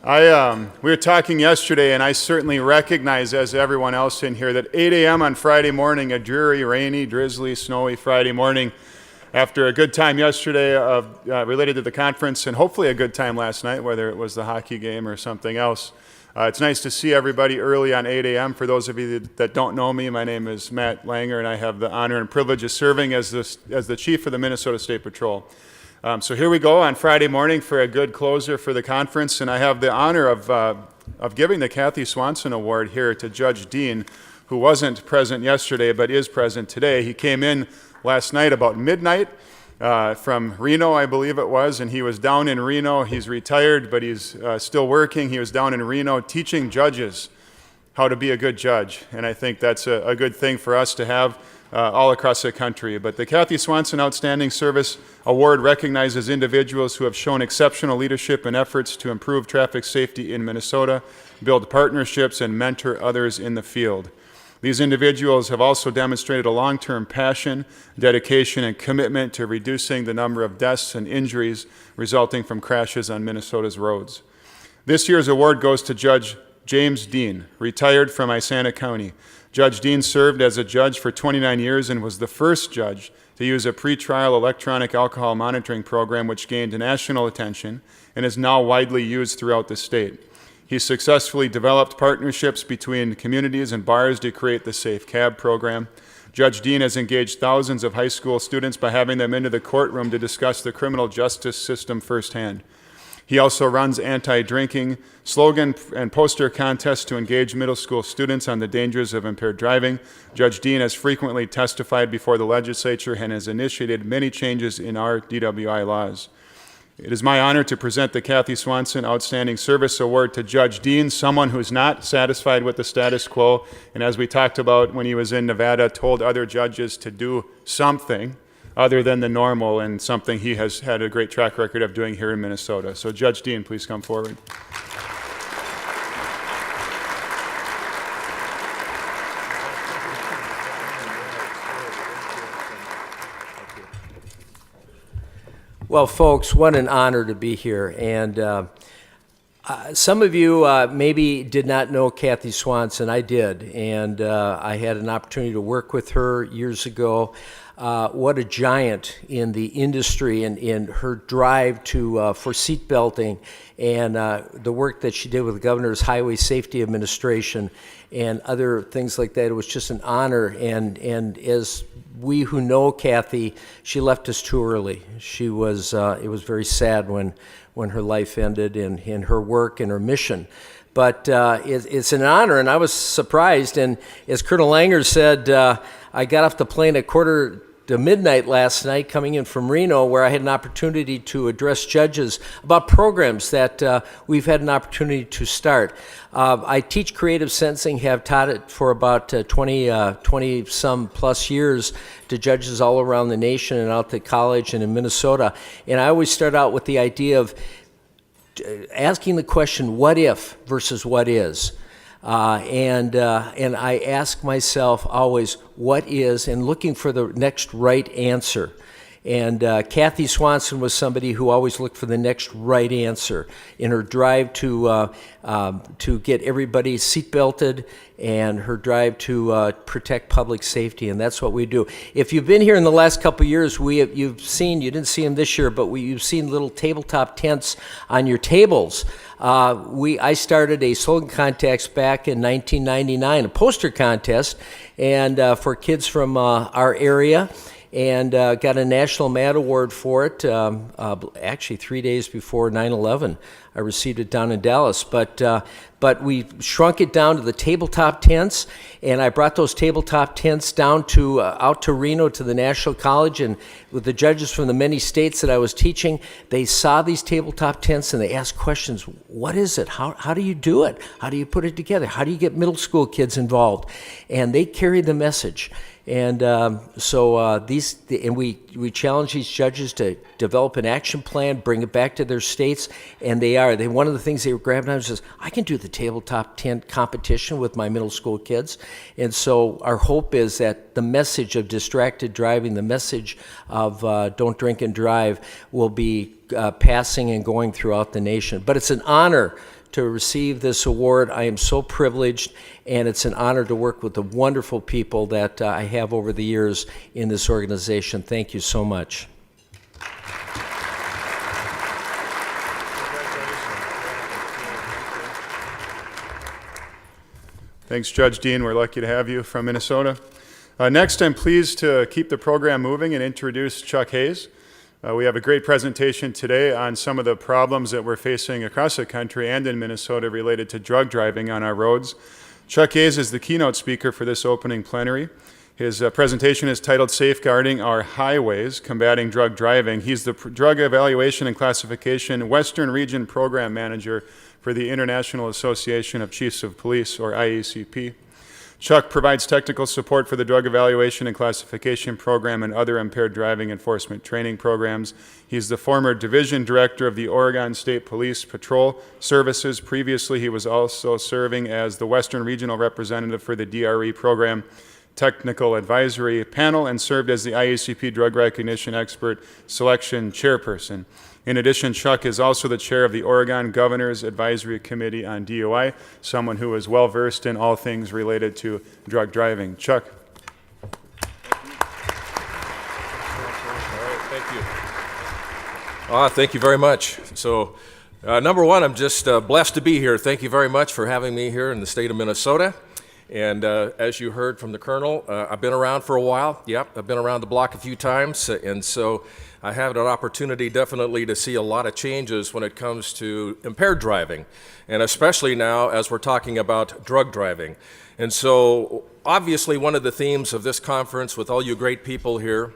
We were talking yesterday, and I certainly recognize, as everyone else in here, that 8 a.m. on Friday morning, a dreary, rainy, drizzly, snowy Friday morning, after a good time yesterday related to the conference, and hopefully a good time last night, whether it was the hockey game or something else. It's nice to see everybody early on 8 a.m. For those of you that don't know me, my name is Matt Langer, and I have the honor and privilege of serving as the chief of the Minnesota State Patrol. So here we go on Friday morning for a good closer for the conference, and I have the honor of giving the Kathy Swanson Award here to Judge Dean, who wasn't present yesterday but is present today. He came in last night about midnight from Reno, I believe it was, and he was down in Reno. He's retired, but he's still working. He was down in Reno teaching judges how to be a good judge, and I think that's a good thing for us to have all across the country. But the Kathy Swanson Outstanding Service Award recognizes individuals who have shown exceptional leadership in efforts to improve traffic safety in Minnesota, build partnerships, and mentor others in the field. These individuals have also demonstrated a long-term passion, dedication, and commitment to reducing the number of deaths and injuries resulting from crashes on Minnesota's roads. This year's award goes to Judge James Dean, retired from Isana County. Judge Dean served as a judge for 29 years and was the first judge to use a pretrial electronic alcohol monitoring program which gained national attention and is now widely used throughout the state. He successfully developed partnerships between communities and bars to create the Safe Cab program. Judge Dean has engaged thousands of high school students by having them into the courtroom to discuss the criminal justice system firsthand. He also runs anti-drinking slogan and poster contests to engage middle school students on the dangers of impaired driving. Judge Dean has frequently testified before the legislature and has initiated many changes in our DWI laws. It is my honor to present the Kathy Swanson Outstanding Service Award to Judge Dean, someone who's not satisfied with the status quo, and as we talked about when he was in Nevada, told other judges to do something other than the normal, and something he has had a great track record of doing here in Minnesota. So Judge Dean, please come forward. Well, folks, what an honor to be here. And some of you maybe did not know Kathy Swanson. I did, and I had an opportunity to work with her years ago. What a giant in the industry, and in her drive for seat belting, and the work that she did with the Governor's Highway Safety Administration and other things like that. It was just an honor, and as we who know Kathy, she left us too early. She was it was very sad when her life ended in her work and her mission. But it's an honor, and I was surprised. And as Colonel Langer said, I got off the plane at quarter to midnight last night coming in from Reno, where I had an opportunity to address judges about programs that we've had an opportunity to start. I teach creative sentencing, have taught it for about 20 some plus years to judges all around the nation and out at college and in Minnesota. And I always start out with the idea of asking the question, what if versus what is? And I ask myself always, what is, and looking for the next right answer. And Kathy Swanson was somebody who always looked for the next right answer in her drive to get everybody seatbelted, and her drive to protect public safety, and that's what we do. If you've been here in the last couple of years, you've seen, you didn't see them this year, but you've seen little tabletop tents on your tables. I started a slogan contest back in 1999, a poster contest, and for kids from our area, and got a National Mad Award for it. Actually, 3 days before 9/11, I received it down in Dallas. But we shrunk it down to the tabletop tents, and I brought those tabletop tents down to out to Reno to the National College, and with the judges from the many states that I was teaching, they saw these tabletop tents and they asked questions. What is it? How do you do it? How do you put it together? How do you get middle school kids involved? And they carried the message. And we challenge these judges to develop an action plan, bring it back to their states, and one of the things they were grabbing on was, I can do the tabletop tent competition with my middle school kids. And so our hope is that the message of distracted driving, the message of don't drink and drive, will be passing and going throughout the nation. But it's an honor to receive this award. I am so privileged, and it's an honor to work with the wonderful people that I have over the years in this organization. Thank you so much. Thanks, Judge Dean. We're lucky to have you from Minnesota. Next, I'm pleased to keep the program moving and introduce Chuck Hayes. We have a great presentation today on some of the problems that we're facing across the country and in Minnesota related to drug driving on our roads. Chuck Hayes is the keynote speaker for this opening plenary. His presentation is titled Safeguarding Our Highways, Combating Drug Driving. He's the Drug Evaluation and Classification Western Region Program Manager for the International Association of Chiefs of Police, or IACP. Chuck provides technical support for the Drug Evaluation and Classification Program and other impaired driving enforcement training programs. He's the former Division Director of the Oregon State Police Patrol Services. Previously, he was also serving as the Western Regional Representative for the DRE Program Technical Advisory Panel and served as the IACP Drug Recognition Expert Selection Chairperson. In addition, Chuck is also the chair of the Oregon Governor's Advisory Committee on DUI, someone who is well versed in all things related to drug driving. Chuck. Thank you very much. So, number one, I'm just blessed to be here. Thank you very much for having me here in the state of Minnesota. And as you heard from the Colonel, I've been around for a while. Yep, I've been around the block a few times, and so I have an opportunity definitely to see a lot of changes when it comes to impaired driving, and especially now as we're talking about drug driving. And so obviously one of the themes of this conference with all you great people here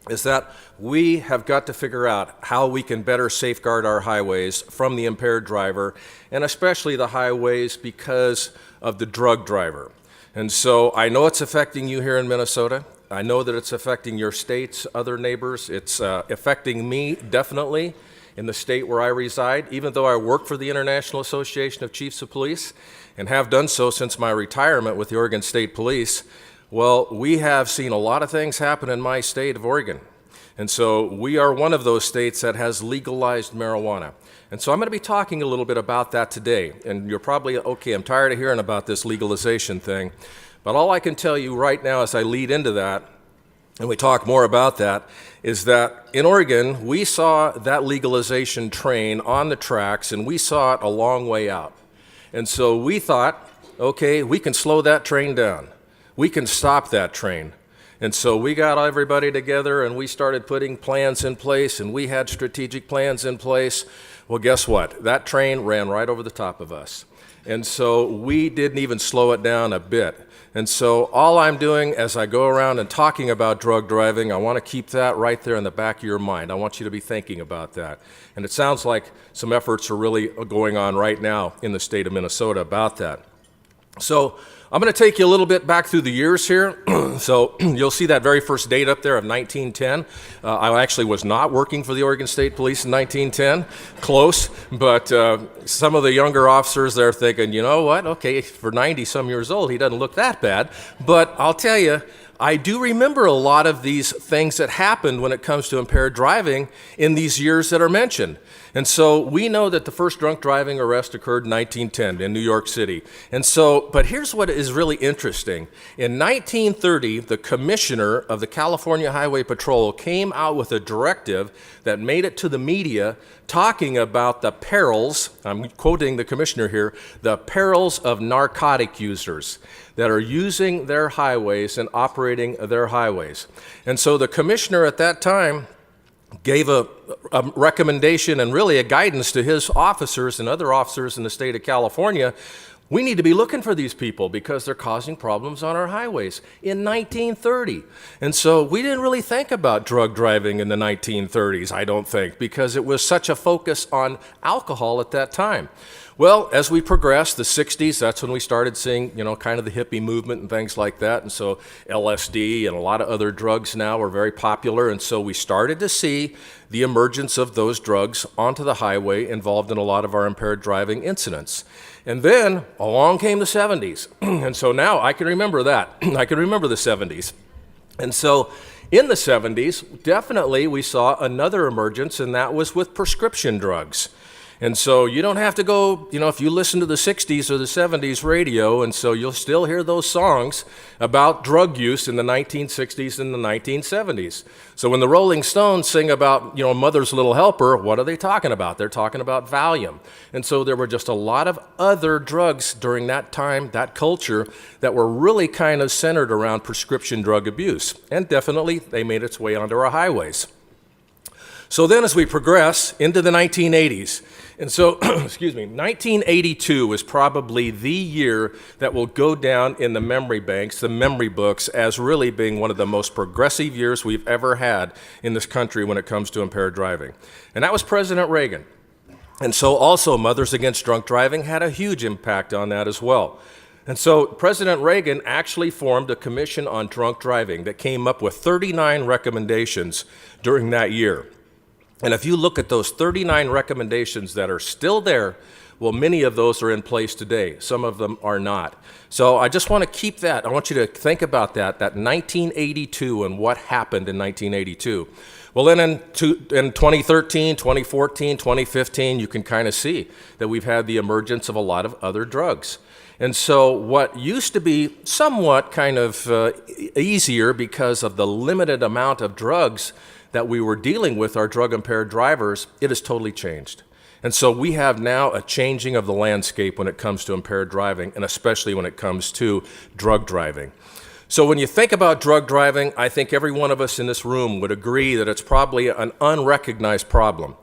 is that we have got to figure out how we can better safeguard our highways from the impaired driver, and especially the highways because of the drug driver. And so I know it's affecting you here in Minnesota. I know that it's affecting your states, other neighbors. It's affecting me definitely in the state where I reside, even though I work for the International Association of Chiefs of Police and have done so since my retirement with the Oregon State Police. Well, we have seen a lot of things happen in my state of Oregon. And so we are one of those states that has legalized marijuana. And so I'm going to be talking a little bit about that today. And you're probably, okay, I'm tired of hearing about this legalization thing. But all I can tell you right now as I lead into that, and we talk more about that, is that in Oregon, we saw that legalization train on the tracks, and we saw it a long way out. And so we thought, okay, we can slow that train down. We can stop that train. And so we got everybody together and we started putting plans in place, and we had strategic plans in place. Well, guess what? That train ran right over the top of us. And so we didn't even slow it down a bit. And so all I'm doing as I go around and talking about drug driving, I want to keep that right there in the back of your mind. I want you to be thinking about that. And it sounds like some efforts are really going on right now in the state of Minnesota about that. So I'm going to take you a little bit back through the years here. So you'll see that very first date up there of 1910. I actually was not working for the Oregon State Police in 1910. Close, but some of the younger officers there thinking, you know what, okay, for 90-some years old, he doesn't look that bad. But I'll tell you, I do remember a lot of these things that happened when it comes to impaired driving in these years that are mentioned. And so we know that the first drunk driving arrest occurred in 1910 in New York City. And so, but here's what is really interesting. In 1930, the commissioner of the California Highway Patrol came out with a directive that made it to the media talking about the perils, I'm quoting the commissioner here, the perils of narcotic users that are using their highways and operating their highways. And so the commissioner at that time gave a recommendation and really a guidance to his officers and other officers in the state of California. We need to be looking for these people because they're causing problems on our highways in 1930. And so we didn't really think about drug driving in the 1930s, I don't think, because it was such a focus on alcohol at that time. Well, as we progressed, the 60s, that's when we started seeing, kind of the hippie movement and things like that. And so LSD and a lot of other drugs now are very popular. And so we started to see the emergence of those drugs onto the highway involved in a lot of our impaired driving incidents. And then along came the 70s. And so now I can remember that. I can remember the 70s. And so in the 70s, definitely we saw another emergence, and that was with prescription drugs. And so you don't have to go, if you listen to the 60s or the 70s radio, and so you'll still hear those songs about drug use in the 1960s and the 1970s. So when the Rolling Stones sing about, Mother's Little Helper, what are they talking about? They're talking about Valium. And so there were just a lot of other drugs during that time, that culture, that were really kind of centered around prescription drug abuse. And definitely they made its way onto our highways. So then as we progress into the 1980s, and so, 1982 is probably the year that will go down in the memory banks, the memory books, as really being one of the most progressive years we've ever had in this country when it comes to impaired driving. And that was President Reagan. And so also Mothers Against Drunk Driving had a huge impact on that as well. And so President Reagan actually formed a commission on drunk driving that came up with 39 recommendations during that year. And if you look at those 39 recommendations that are still there, well, many of those are in place today. Some of them are not. So I just want to keep that. I want you to think about that 1982 and what happened in 1982. Well, then in 2013, 2014, 2015, you can kind of see that we've had the emergence of a lot of other drugs. And so what used to be somewhat kind of easier because of the limited amount of drugs that we were dealing with our drug-impaired drivers, it has totally changed. And so we have now a changing of the landscape when it comes to impaired driving, and especially when it comes to drug driving. So when you think about drug driving, I think every one of us in this room would agree that it's probably an unrecognized problem.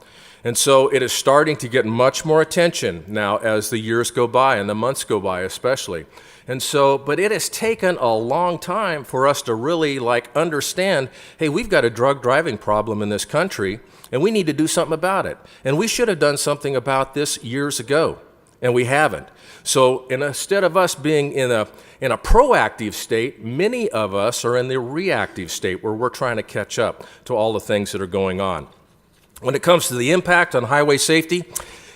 And so it is starting to get much more attention now as the years go by and the months go by especially. And so, but it has taken a long time for us to really understand, hey, we've got a drug driving problem in this country and we need to do something about it. And we should have done something about this years ago, and we haven't. So instead of us being in a proactive state, many of us are in the reactive state where we're trying to catch up to all the things that are going on. When it comes to the impact on highway safety,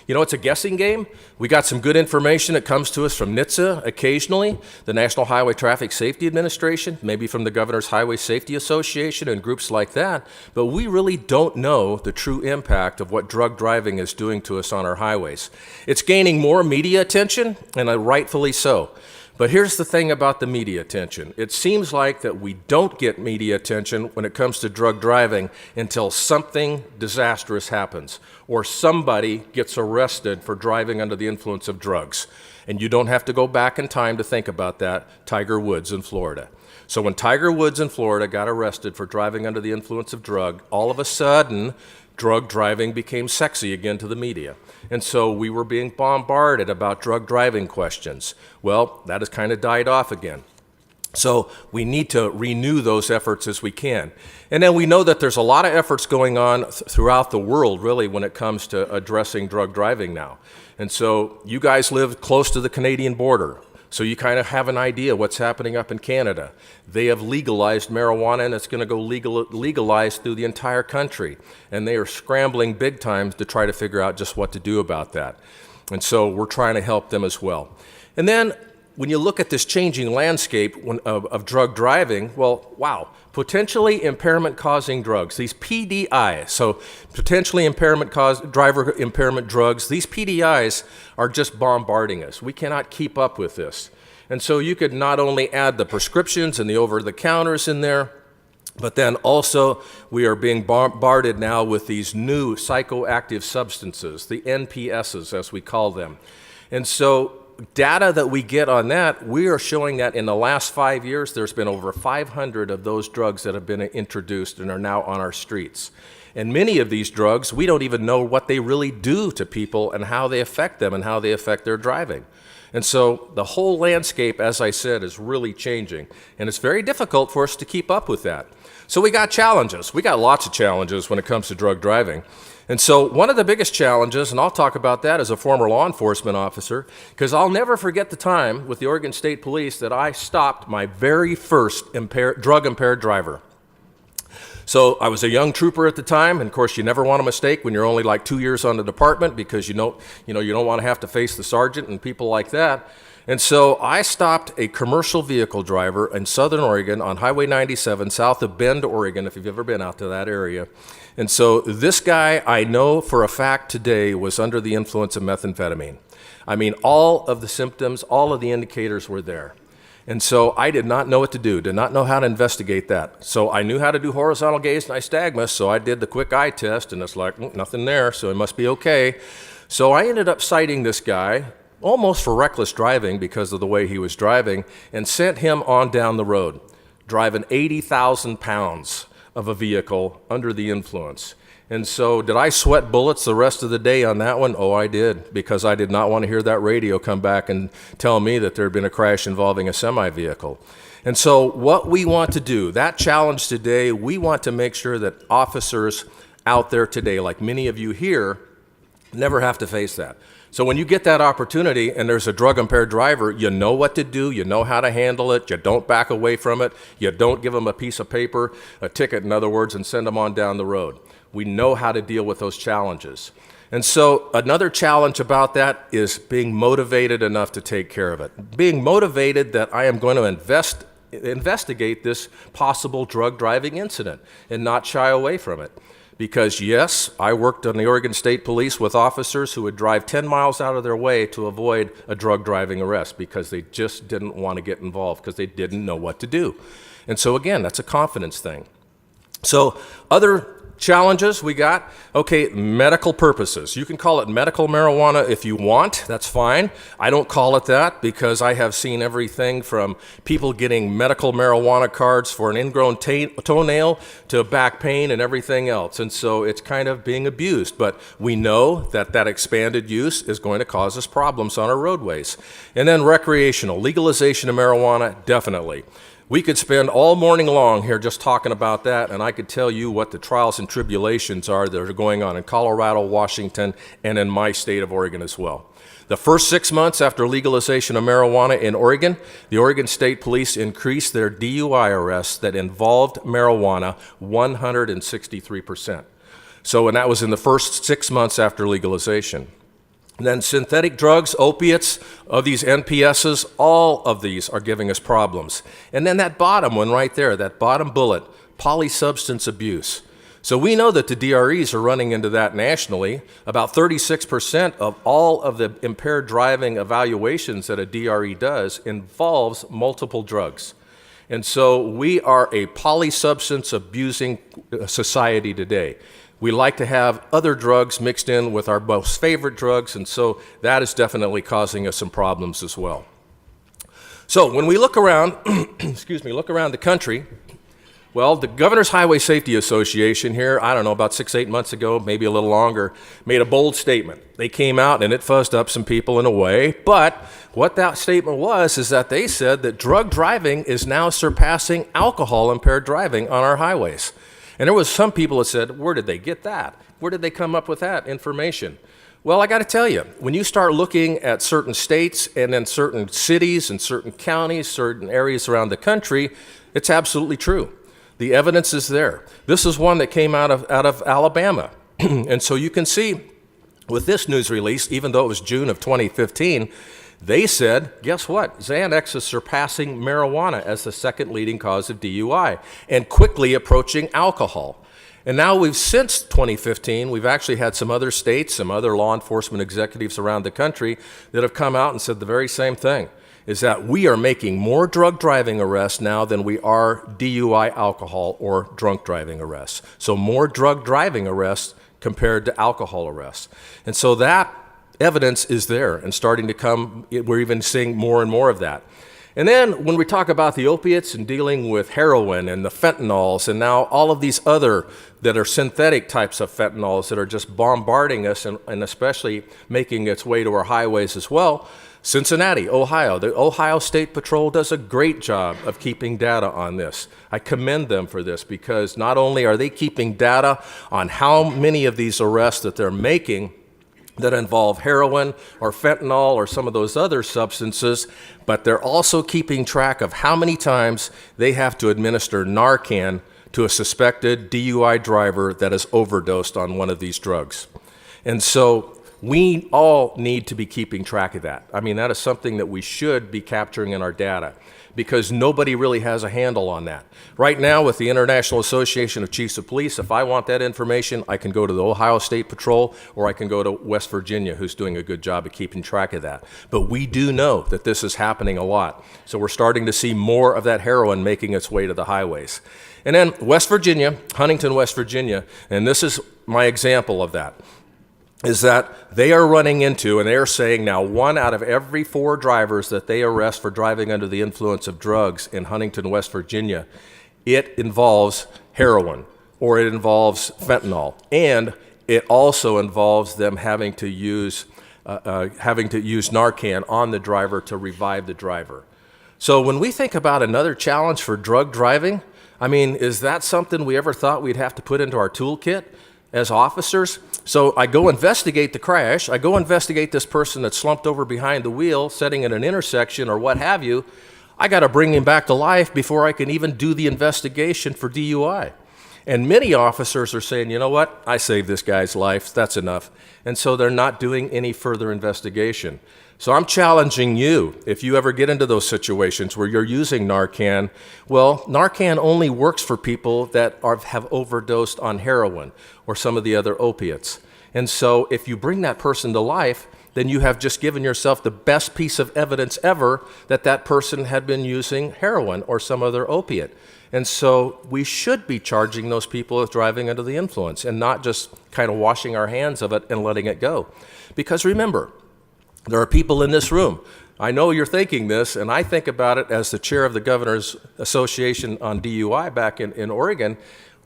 it's a guessing game. We got some good information that comes to us from NHTSA occasionally, the National Highway Traffic Safety Administration, maybe from the Governor's Highway Safety Association and groups like that, but we really don't know the true impact of what drug driving is doing to us on our highways. It's gaining more media attention, and rightfully so. But here's the thing about the media attention. It seems like that we don't get media attention when it comes to drug driving until something disastrous happens or somebody gets arrested for driving under the influence of drugs. And you don't have to go back in time to think about that, Tiger Woods in Florida. So when Tiger Woods in Florida got arrested for driving under the influence of drug, all of a sudden, drug driving became sexy again to the media. And so we were being bombarded about drug driving questions. Well, that has kind of died off again. So we need to renew those efforts as we can. And then we know that there's a lot of efforts going on throughout the world, really, when it comes to addressing drug driving now. And so you guys live close to the Canadian border. So you kind of have an idea what's happening up in Canada. They have legalized marijuana, and it's going to go legalized through the entire country. And they are scrambling big time to try to figure out just what to do about that. And so we're trying to help them as well. And then when you look at this changing landscape of drug driving, well, wow, potentially impairment-causing drugs, these PDIs, so potentially driver impairment drugs, these PDIs are just bombarding us. We cannot keep up with this. And so you could not only add the prescriptions and the over-the-counters in there, but then also we are being bombarded now with these new psychoactive substances, the NPSs as we call them. And so data that we get on that, we are showing that in the last 5 years, there's been over 500 of those drugs that have been introduced and are now on our streets. And many of these drugs, we don't even know what they really do to people and how they affect them and how they affect their driving. And so the whole landscape, as I said, is really changing. And it's very difficult for us to keep up with that. So we got challenges. We got lots of challenges when it comes to drug driving. And so one of the biggest challenges, and I'll talk about that as a former law enforcement officer, because I'll never forget the time with the Oregon State Police that I stopped my very first drug-impaired driver. So I was a young trooper at the time, and of course you never want a mistake when you're only like 2 years on the department because you don't want to have to face the sergeant and people like that. And so I stopped a commercial vehicle driver in Southern Oregon on Highway 97 south of Bend, Oregon, if you've ever been out to that area. And so this guy, I know for a fact today, was under the influence of methamphetamine. I mean, all of the symptoms, all of the indicators were there. And so I did not know what to do, did not know how to investigate that. So I knew how to do horizontal gaze nystagmus, so I did the quick eye test, and it's like, nothing there, so it must be okay. So I ended up citing this guy, almost for reckless driving because of the way he was driving, and sent him on down the road, driving 80,000 pounds of a vehicle under the influence. And so did I sweat bullets the rest of the day on that one? Oh, I did, because I did not want to hear that radio come back and tell me that there had been a crash involving a semi-vehicle. And so what we want to do, that challenge today, we want to make sure that officers out there today, like many of you here, never have to face that. So when you get that opportunity and there's a drug-impaired driver, you know what to do, you know how to handle it, you don't back away from it, you don't give them a piece of paper, a ticket in other words, and send them on down the road. We know how to deal with those challenges. And so another challenge about that is being motivated enough to take care of it. Being motivated that I am going to investigate this possible drug driving incident and not shy away from it. Because yes, I worked on the Oregon State Police with officers who would drive 10 miles out of their way to avoid a drug driving arrest because they just didn't want to get involved because they didn't know what to do. And so again, that's a confidence thing. So other challenges we got, okay, medical purposes. You can call it medical marijuana if you want, that's fine. I don't call it that because I have seen everything from people getting medical marijuana cards for an ingrown toenail to back pain and everything else. And so it's kind of being abused, but we know that that expanded use is going to cause us problems on our roadways. And then recreational, legalization of marijuana, definitely. We could spend all morning long here just talking about that, and I could tell you what the trials and tribulations are that are going on in Colorado, Washington, and in my state of Oregon as well. The first 6 months after legalization of marijuana in Oregon, the Oregon State Police increased their DUI arrests that involved marijuana 163%. So, and that was in the first 6 months after legalization. And then synthetic drugs, opiates, of these NPSs, all of these are giving us problems. And then that bottom one right there, that bottom bullet, polysubstance abuse. So we know that the DREs are running into that nationally. About 36% of all of the impaired driving evaluations that a DRE does involves multiple drugs. And so we are a polysubstance abusing society today. We like to have other drugs mixed in with our most favorite drugs, and so that is definitely causing us some problems as well. So when we look around, look around the country, well, the Governor's Highway Safety Association here, I don't know, about 6-8 months ago, maybe a little longer, made a bold statement. They came out and it fuzzed up some people in a way, but what that statement was is that they said that drug driving is now surpassing alcohol-impaired driving on our highways. And there was some people that said, where did they get that? Where did they come up with that information? Well, I got to tell you, when you start looking at certain states and then certain cities and certain counties, certain areas around the country, it's absolutely true. The evidence is there. This is one that came out of Alabama. And so you can see with this news release, even though it was June of 2015, they said, guess what? Xanax is surpassing marijuana as the second leading cause of DUI and quickly approaching alcohol. And now since 2015, we've actually had some other states, some other law enforcement executives around the country that have come out and said the very same thing, is that we are making more drug driving arrests now than we are DUI, alcohol, or drunk driving arrests. So more drug driving arrests compared to alcohol arrests. And so that evidence is there and starting to come, we're even seeing more and more of that. And then when we talk about the opiates and dealing with heroin and the fentanyls and now all of these other that are synthetic types of fentanyls that are just bombarding us and especially making its way to our highways as well, Cincinnati, Ohio, the Ohio State Patrol does a great job of keeping data on this. I commend them for this because not only are they keeping data on how many of these arrests that they're making that involve heroin or fentanyl or some of those other substances, but they're also keeping track of how many times they have to administer Narcan to a suspected DUI driver that has overdosed on one of these drugs. And so We all need to be keeping track of that. I mean, that is something that we should be capturing in our data, because nobody really has a handle on that. Right now, with the International Association of Chiefs of Police, if I want that information, I can go to the Ohio State Patrol, or I can go to West Virginia, who's doing a good job of keeping track of that. But we do know that this is happening a lot. So we're starting to see more of that heroin making its way to the highways. And then West Virginia, Huntington, West Virginia, and this is my example of that, is that they are running into, and they are saying now 1 out of every 4 drivers that they arrest for driving under the influence of drugs in Huntington, West Virginia, it involves heroin, or it involves fentanyl, and it also involves them having to use Narcan on the driver to revive the driver. So when we think about another challenge for drug driving, I mean, is that something we ever thought we'd have to put into our toolkit as officers? So I go investigate the crash, I go investigate this person that's slumped over behind the wheel, sitting at an intersection or what have you. I got to bring him back to life before I can even do the investigation for DUI. And many officers are saying, you know what, I saved this guy's life, that's enough. And so they're not doing any further investigation. So I'm challenging you, if you ever get into those situations where you're using Narcan, well, Narcan only works for people that have overdosed on heroin or some of the other opiates. And so if you bring that person to life, then you have just given yourself the best piece of evidence ever that that person had been using heroin or some other opiate. And so we should be charging those people with driving under the influence and not just kind of washing our hands of it and letting it go. Because remember, there are people in this room. I know you're thinking this, and I think about it as the chair of the Governor's Association on DUI back in Oregon.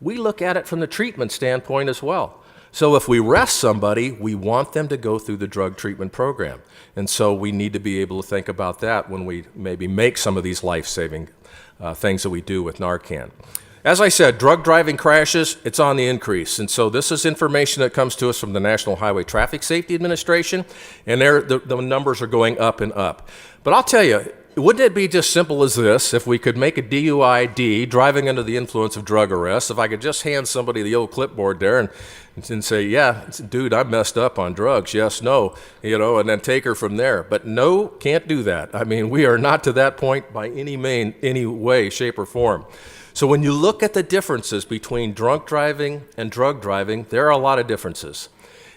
We look at it from the treatment standpoint as well. So if we arrest somebody, we want them to go through the drug treatment program. And so we need to be able to think about that when we maybe make some of these life-saving things that we do with Narcan. As I said, drug driving crashes, it's on the increase. And so this is information that comes to us from the National Highway Traffic Safety Administration, and the numbers are going up and up. But I'll tell you, wouldn't it be just simple as this, if we could make a DUI-D, driving under the influence of drug arrest, if I could just hand somebody the old clipboard there and say, yeah, dude, I messed up on drugs, yes, no, and then take her from there. But no, can't do that. I mean, we are not to that point by any way, shape, or form. So when you look at the differences between drunk driving and drug driving, there are a lot of differences.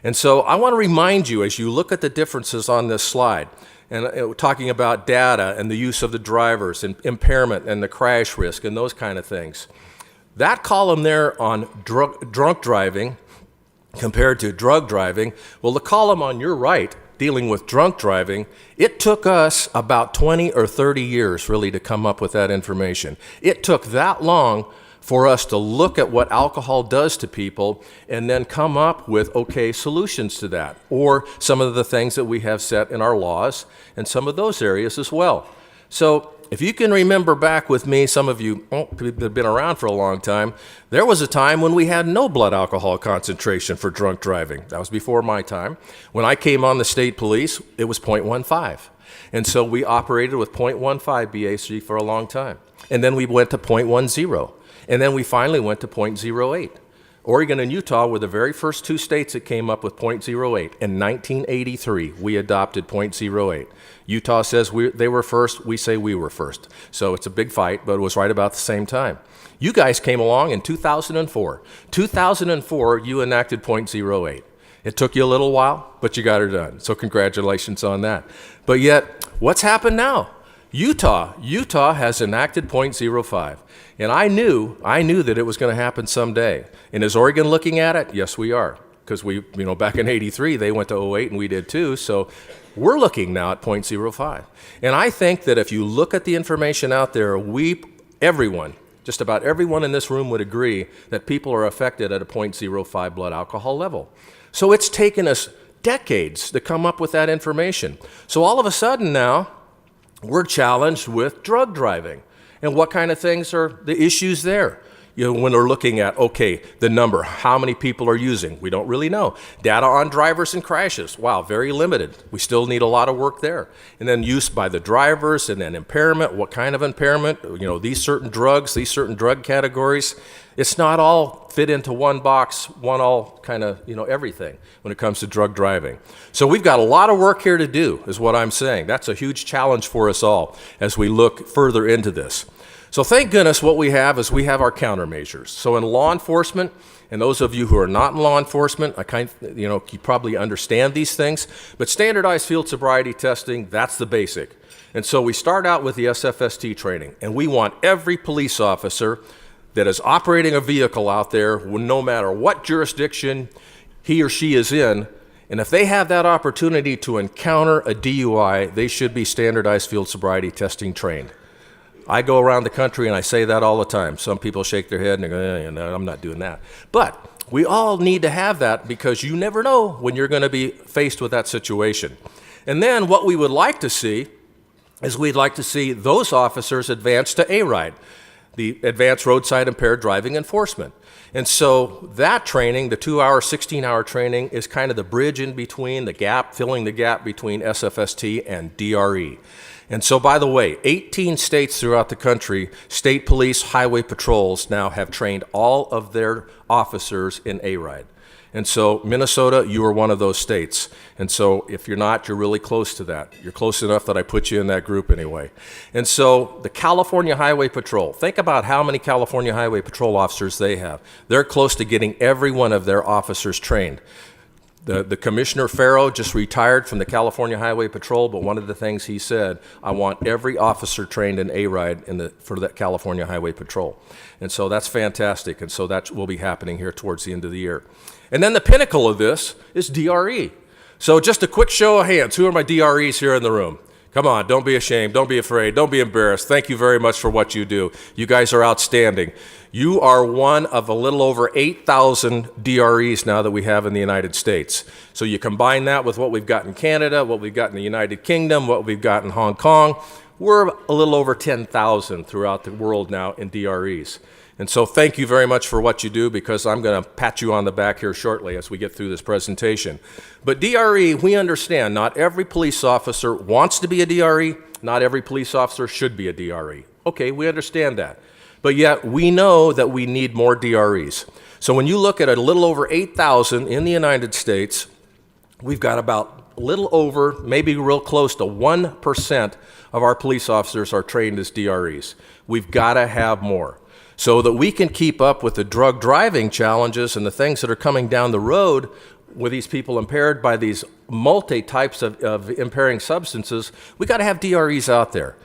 And so I want to remind you, as you look at the differences on this slide, and talking about data and the use of the drivers and impairment and the crash risk and those kind of things, that column there on drunk driving compared to drug driving, well, the column on your right dealing with drunk driving, it took us about 20 or 30 years really to come up with that information. It took that long for us to look at what alcohol does to people and then come up with solutions to that, or some of the things that we have set in our laws and some of those areas as well. So if you can remember back with me, some of you have been around for a long time, there was a time when we had no blood alcohol concentration for drunk driving. That was before my time. When I came on the state police, it was 0.15. And so we operated with 0.15 BAC for a long time. And then we went to 0.10. And then we finally went to 0.08. Oregon and Utah were the very first 2 states that came up with 0.08. In 1983, we adopted 0.08. Utah says they were first, we say we were first. So it's a big fight, but it was right about the same time. You guys came along in 2004. 2004, you enacted 0.08. It took you a little while, but you got it done. So congratulations on that. But yet, what's happened now? Utah has enacted 0.05. And I knew that it was going to happen someday. And is Oregon looking at it? Yes, we are. Because back in 83, they went to 08 and we did too. So we're looking now at 0.05. And I think that if you look at the information out there, just about everyone in this room would agree that people are affected at a 0.05 blood alcohol level. So it's taken us decades to come up with that information. So all of a sudden now, we're challenged with drug driving. And what kind of things are the issues there? when they're looking at, okay, the number, how many people are using, we don't really know. Data on drivers and crashes, wow, very limited. We still need a lot of work there. And then use by the drivers, and then impairment, what kind of impairment, these certain drugs, these certain drug categories. It's not all fit into one box, one all kind of, everything when it comes to drug driving. So we've got a lot of work here to do, is what I'm saying. That's a huge challenge for us all as we look further into this. So thank goodness what we have is we have our countermeasures. So in law enforcement, and those of you who are not in law enforcement, you probably understand these things, but standardized field sobriety testing, that's the basic. And so we start out with the SFST training, and we want every police officer that is operating a vehicle out there, no matter what jurisdiction he or she is in, and if they have that opportunity to encounter a DUI, they should be standardized field sobriety testing trained. I go around the country and I say that all the time. Some people shake their head and they go, no, I'm not doing that. But we all need to have that because you never know when you're going to be faced with that situation. And then what we would like to see is we'd like to see those officers advance to ARIDE, the Advanced Roadside Impaired Driving Enforcement. And so that training, the 2-hour, 16-hour training, is kind of the bridge in between, the gap, filling the gap between SFST and DRE. And so, by the way, 18 states throughout the country, state police, highway patrols now have trained all of their officers in ARIDE. And so, Minnesota, you are one of those states. And so, if you're not, you're really close to that. You're close enough that I put you in that group anyway. And so, the California Highway Patrol, think about how many California Highway Patrol officers they have. They're close to getting every one of their officers trained. The Commissioner Farrow just retired from the California Highway Patrol, but one of the things he said, I want every officer trained in ARIDE for that California Highway Patrol. And so that's fantastic, and so that will be happening here towards the end of the year. And then the pinnacle of this is DRE. So just a quick show of hands. Who are my DREs here in the room? Come on, don't be ashamed, don't be afraid, don't be embarrassed. Thank you very much for what you do. You guys are outstanding. You are one of a little over 8,000 DREs now that we have in the United States. So you combine that with what we've got in Canada, what we've got in the United Kingdom, what we've got in Hong Kong, we're a little over 10,000 throughout the world now in DREs. And so thank you very much for what you do, because I'm going to pat you on the back here shortly as we get through this presentation. But DRE, we understand not every police officer wants to be a DRE, not every police officer should be a DRE. Okay, we understand that. But yet we know that we need more DREs. So when you look at a little over 8,000 in the United States, we've got about a little over, maybe real close to 1% of our police officers are trained as DREs. We've got to have more, so that we can keep up with the drug driving challenges and the things that are coming down the road with these people impaired by these multi-types of impairing substances. We got to have DREs out there.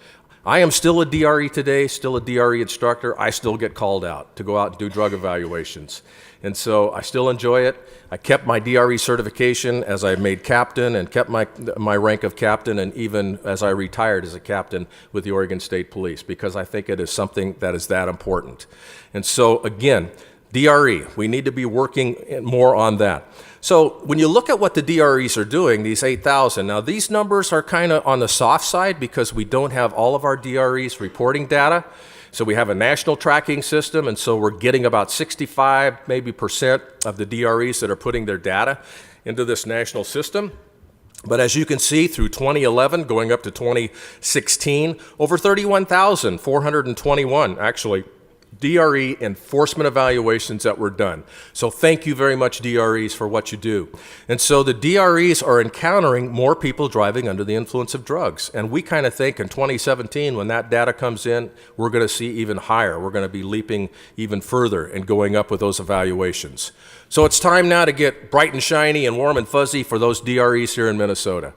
I am still a DRE today, still a DRE instructor. I still get called out to go out and do drug evaluations. And so I still enjoy it. I kept my DRE certification as I made captain, and kept my rank of captain, and even as I retired as a captain with the Oregon State Police, because I think it is something that is that important. And so again, DRE, we need to be working more on that. So when you look at what the DREs are doing, these 8,000, now these numbers are kind of on the soft side because we don't have all of our DREs reporting data. So we have a national tracking system, and so we're getting about 65 maybe percent of the DREs that are putting their data into this national system. But as you can see, through 2011 going up to 2016, over 31,421 actually DRE enforcement evaluations that were done. So thank you very much, DREs, for what you do. And so the DREs are encountering more people driving under the influence of drugs. And we kind of think in 2017, when that data comes in, we're going to see even higher. We're going to be leaping even further and going up with those evaluations. So it's time now to get bright and shiny and warm and fuzzy for those DREs here in Minnesota.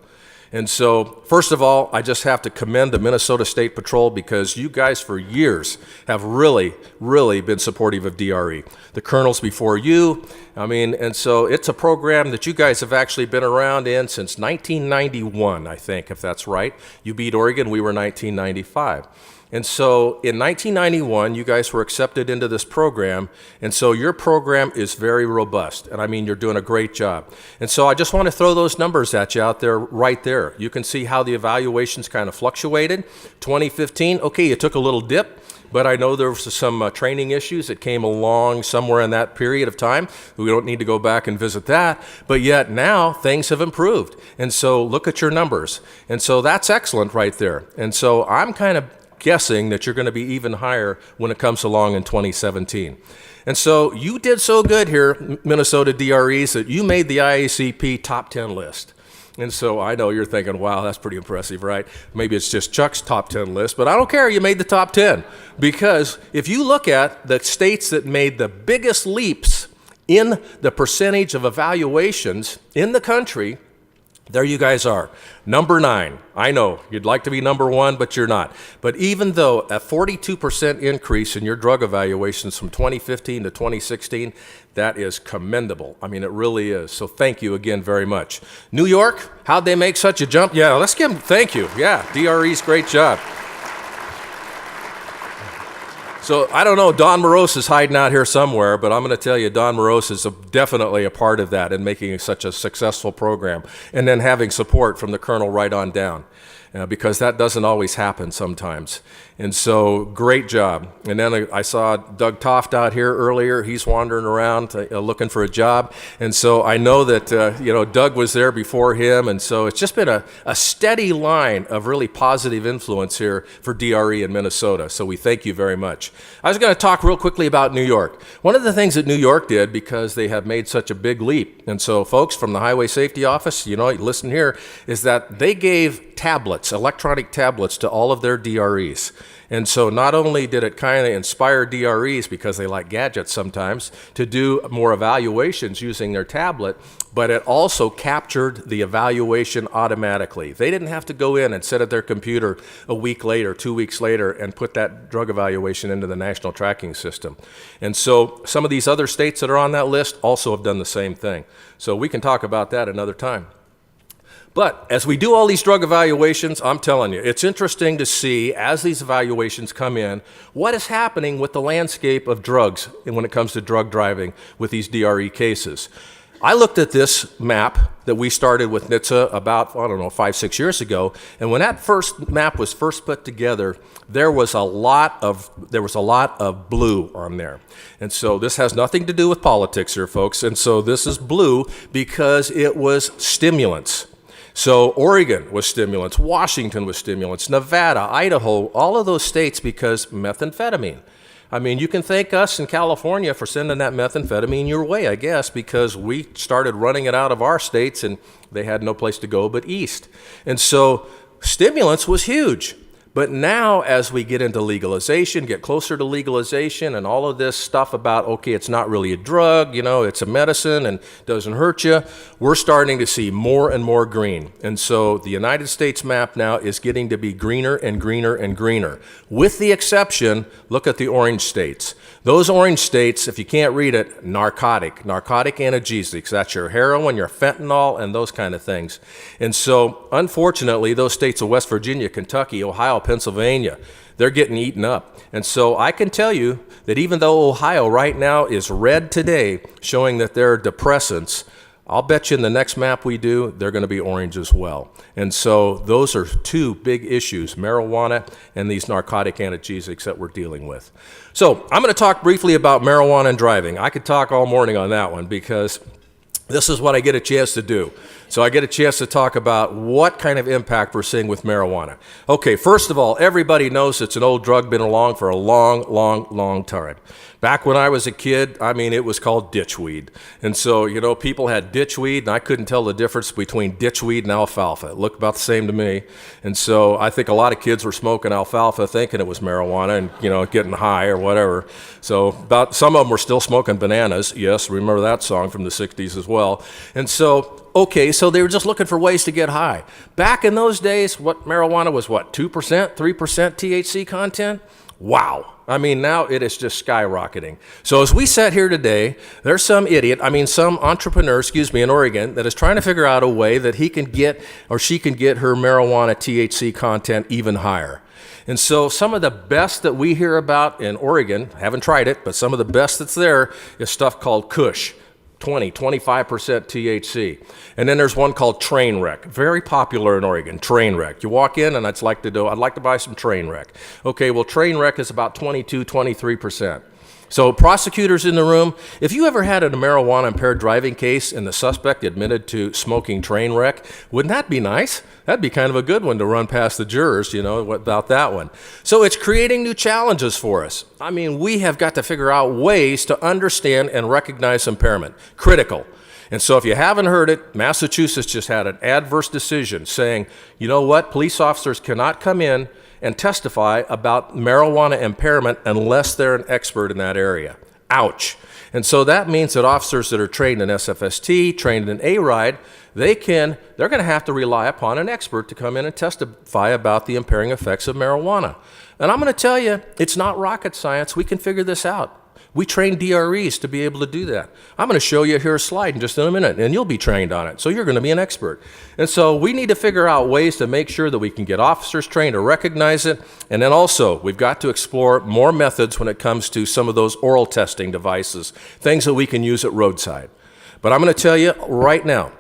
And so, first of all, I just have to commend the Minnesota State Patrol, because you guys for years have really, really been supportive of DRE. The colonels before you, and so it's a program that you guys have actually been around in since 1991, I think, if that's right. You beat Oregon, we were 1995. And so in 1991, you guys were accepted into this program, and so your program is very robust, and you're doing a great job. And so I just want to throw those numbers at you out there, right there. You can see how the evaluations kind of fluctuated. 2015, okay, you took a little dip. but I know there was some training issues that came along somewhere in that period of time. We don't need to go back and visit that, but yet now things have improved. And so look at your numbers. And so that's excellent right there. And so I'm kind of guessing that you're going to be even higher when it comes along in 2017. And so you did so good here, Minnesota DREs, that you made the IACP top 10 list. And so I know you're thinking, wow, that's pretty impressive, right? Maybe it's just Chuck's top 10 list, but I don't care, you made the top 10. Because if you look at the states that made the biggest leaps in the percentage of evaluations in the country, there you guys are. Number 9. I know you'd like to be number 1, but you're not. But even though a 42% increase in your drug evaluations from 2015 to 2016, that is commendable. I mean, it really is. So thank you again very much. New York, how'd they make such a jump? Yeah, let's give them thank you. Yeah, DRE's great job. So I don't know, Don Morose is hiding out here somewhere, but I'm going to tell you, Don Morose is definitely a part of that in making such a successful program, and then having support from the colonel right on down, because that doesn't always happen sometimes. And so, great job. And then I saw Doug Toft out here earlier. He's wandering around looking for a job. And so I know that, Doug was there before him. And so it's just been a steady line of really positive influence here for DRE in Minnesota. So we thank you very much. I was going to talk real quickly about New York. One of the things that New York did, because they have made such a big leap, and so folks from the Highway Safety Office, listen here, is that they gave tablets, electronic tablets, to all of their DREs. And so not only did it kind of inspire DREs, because they like gadgets sometimes, to do more evaluations using their tablet, but it also captured the evaluation automatically. They didn't have to go in and sit at their computer a week later, 2 weeks later, and put that drug evaluation into the national tracking system. And so some of these other states that are on that list also have done the same thing. So we can talk about that another time. But as we do all these drug evaluations, I'm telling you, it's interesting to see, as these evaluations come in, what is happening with the landscape of drugs when it comes to drug driving with these DRE cases. I looked at this map that we started with NHTSA about, 5-6 years ago, and when that first map was first put together, there was a lot of blue on there. And so this has nothing to do with politics here, folks, and so this is blue because it was stimulants. So Oregon was stimulants, Washington was stimulants, Nevada, Idaho, all of those states, because methamphetamine. I mean, you can thank us in California for sending that methamphetamine your way, I guess, because we started running it out of our states and they had no place to go but east. And so stimulants was huge. But now, as we get into legalization, get closer to legalization, and all of this stuff about, okay, it's not really a drug, it's a medicine and doesn't hurt you, we're starting to see more and more green. And so the United States map now is getting to be greener and greener and greener. With the exception, look at the orange states. Those orange states, if you can't read it, narcotic analgesics. That's your heroin, your fentanyl, and those kind of things. And so, unfortunately, those states of West Virginia, Kentucky, Ohio, Pennsylvania, they're getting eaten up. And so I can tell you that even though Ohio right now is red today, showing that they're depressants, I'll bet you in the next map we do, they're going to be orange as well. And so those are two big issues, marijuana and these narcotic analgesics that we're dealing with. So I'm going to talk briefly about marijuana and driving. I could talk all morning on that one because this is what I get a chance to do. So I get a chance to talk about what kind of impact we're seeing with marijuana. Okay, first of all, everybody knows it's an old drug, been along for a long, long, long time. Back when I was a kid, it was called ditchweed. And so, people had ditchweed, and I couldn't tell the difference between ditchweed and alfalfa. It looked about the same to me. And so I think a lot of kids were smoking alfalfa thinking it was marijuana and, getting high or whatever. So some of them were still smoking bananas. Yes, remember that song from the 60s as well. And so, okay, so they were just looking for ways to get high. Back in those days, marijuana was 2%, 3% THC content? Wow. Now it is just skyrocketing. So as we sat here today, there's some entrepreneur, in Oregon that is trying to figure out a way that he can get or she can get her marijuana THC content even higher. And so some of the best that we hear about in Oregon, haven't tried it, but some of the best that's there is stuff called Kush. 25% THC. And then there's one called train wreck, very popular in Oregon, train wreck. You walk in and I'd like to buy some train wreck. Okay, well, train wreck is about 23%. So prosecutors in the room, if you ever had a marijuana impaired driving case and the suspect admitted to smoking train wreck, wouldn't that be nice? That'd be kind of a good one to run past the jurors, about that one. So it's creating new challenges for us. I mean, we have got to figure out ways to understand and recognize impairment. Critical. And so if you haven't heard it, Massachusetts just had an adverse decision saying, you know what, police officers cannot come in and testify about marijuana impairment unless they're an expert in that area. Ouch. And so that means that officers that are trained in SFST, trained in A-RIDE, they're going to have to rely upon an expert to come in and testify about the impairing effects of marijuana. And I'm going to tell you, it's not rocket science. We can figure this out. We train DREs to be able to do that. I'm going to show you here a slide in just a minute, and you'll be trained on it. So you're going to be an expert. And so we need to figure out ways to make sure that we can get officers trained to recognize it. And then also, we've got to explore more methods when it comes to some of those oral testing devices, things that we can use at roadside. But I'm going to tell you right now,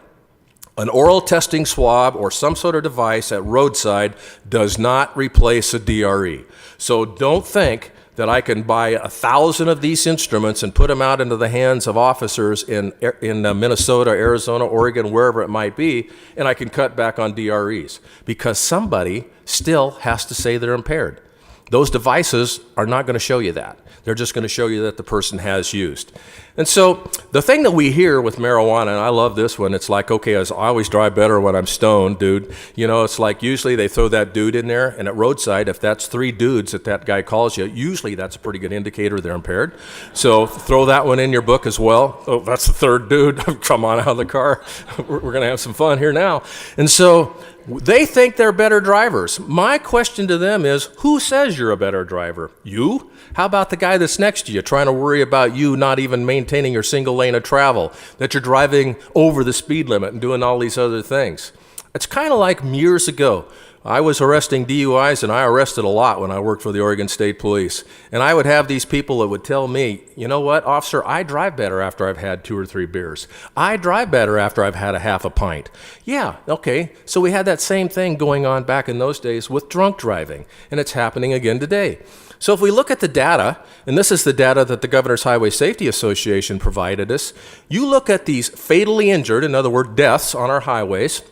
an oral testing swab or some sort of device at roadside does not replace a DRE. So don't think that I can buy 1,000 of these instruments and put them out into the hands of officers in Minnesota, Arizona, Oregon, wherever it might be, and I can cut back on DREs, because somebody still has to say they're impaired. Those devices are not going to show you that. They're just going to show you that the person has used. And so the thing that we hear with marijuana, and I love this one, it's like, okay, I always drive better when I'm stoned, dude. It's like usually they throw that dude in there, and at roadside, if that's 3 dudes that guy calls you, usually that's a pretty good indicator they're impaired. So throw that one in your book as well. Oh, that's the 3rd dude. Come on out of the car. We're going to have some fun here now. And so they think they're better drivers. My question to them is, who says you're a better driver? You? How about the guy that's next to you trying to worry about you not even maintaining your single lane of travel, that you're driving over the speed limit and doing all these other things? It's kind of like years ago. I was arresting DUIs, and I arrested a lot when I worked for the Oregon State Police. And I would have these people that would tell me, you know what, officer, I drive better after I've had 2 or 3 beers. I drive better after I've had a half a pint. Yeah, okay, so we had that same thing going on back in those days with drunk driving, and it's happening again today. So if we look at the data, and this is the data that the Governor's Highway Safety Association provided us, you look at these fatally injured, in other words, deaths on our highways,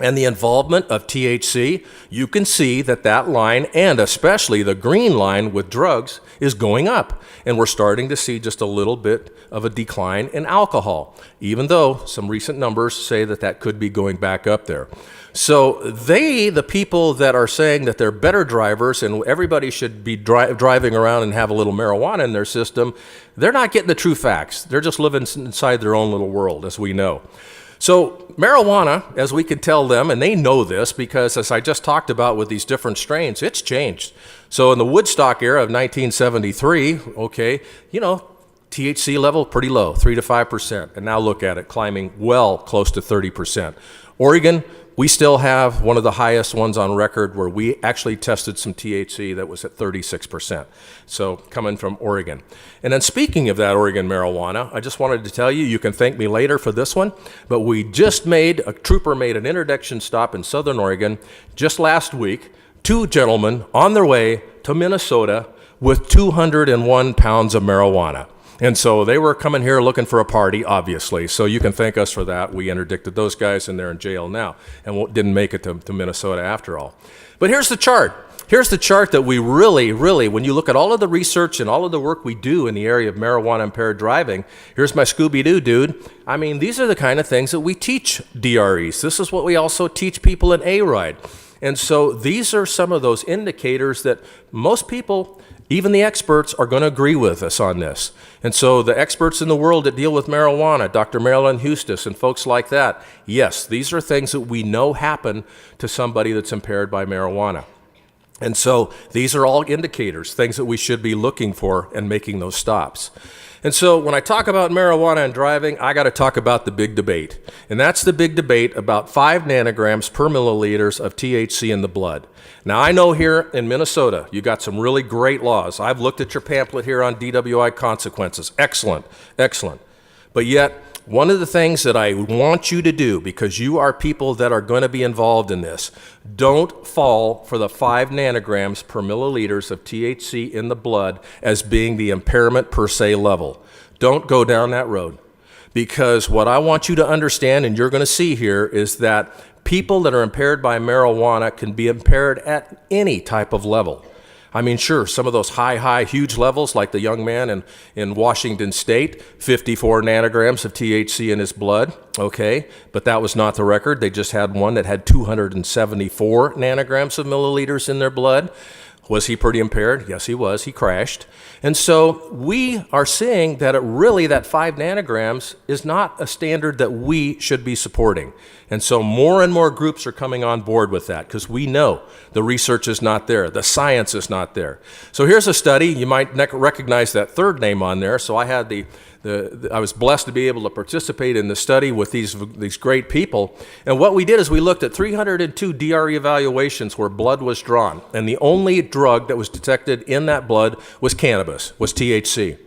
and the involvement of THC, you can see that line, and especially the green line with drugs, is going up. And we're starting to see just a little bit of a decline in alcohol, even though some recent numbers say that could be going back up there. So the people that are saying that they're better drivers and everybody should be driving around and have a little marijuana in their system, they're not getting the true facts. They're just living inside their own little world, as we know. So marijuana, as we can tell them, and they know this because, as I just talked about with these different strains, it's changed. So in the Woodstock era of 1973, okay, THC level pretty low, 3 to 5%. And now look at it, climbing well close to 30%. Oregon, we still have one of the highest ones on record where we actually tested some THC that was at 36%. So coming from Oregon. And then speaking of that Oregon marijuana, I just wanted to tell you, you can thank me later for this one, but a trooper made an interdiction stop in Southern Oregon just last week. 2 gentlemen on their way to Minnesota with 201 pounds of marijuana. And so they were coming here looking for a party, obviously. So you can thank us for that. We interdicted those guys, and they're in jail now, and didn't make it to Minnesota after all. But here's the chart. Here's the chart that we really, when you look at all of the research and all of the work we do in the area of marijuana-impaired driving, here's my Scooby-Doo dude. I mean, these are the kind of things that we teach DREs. This is what we also teach people in A-RIDE. And so these are some of those indicators that most people, even the experts, are going to agree with us on this. And so the experts in the world that deal with marijuana, Dr. Marilyn Hustis and folks like that, yes, these are things that we know happen to somebody that's impaired by marijuana. And so these are all indicators, things that we should be looking for and making those stops. And so when I talk about marijuana and driving, I got to talk about the big debate. And that's the big debate about 5 nanograms per milliliters of THC in the blood. Now, I know here in Minnesota, you got some really great laws. I've looked at your pamphlet here on DWI consequences. Excellent, excellent. But yet, one of the things that I want you to do, because you are people that are going to be involved in this, don't fall for the 5 nanograms per milliliters of THC in the blood as being the impairment per se level. Don't go down that road. Because what I want you to understand, and you're going to see here, is that people that are impaired by marijuana can be impaired at any type of level. I mean, sure, some of those high, huge levels, like the young man in Washington State, 54 nanograms of THC in his blood, okay, but that was not the record. They just had one that had 274 nanograms of milliliters in their blood. Was he pretty impaired? Yes, he was. He crashed. And so we are seeing that that 5 nanograms is not a standard that we should be supporting. And so more and more groups are coming on board with that because we know the research is not there. The science is not there. So here's a study. You might recognize that third name on there. So I had I was blessed to be able to participate in the study with these great people. And what we did is we looked at 302 DRE evaluations where blood was drawn. And the only drug that was detected in that blood was cannabis, was THC.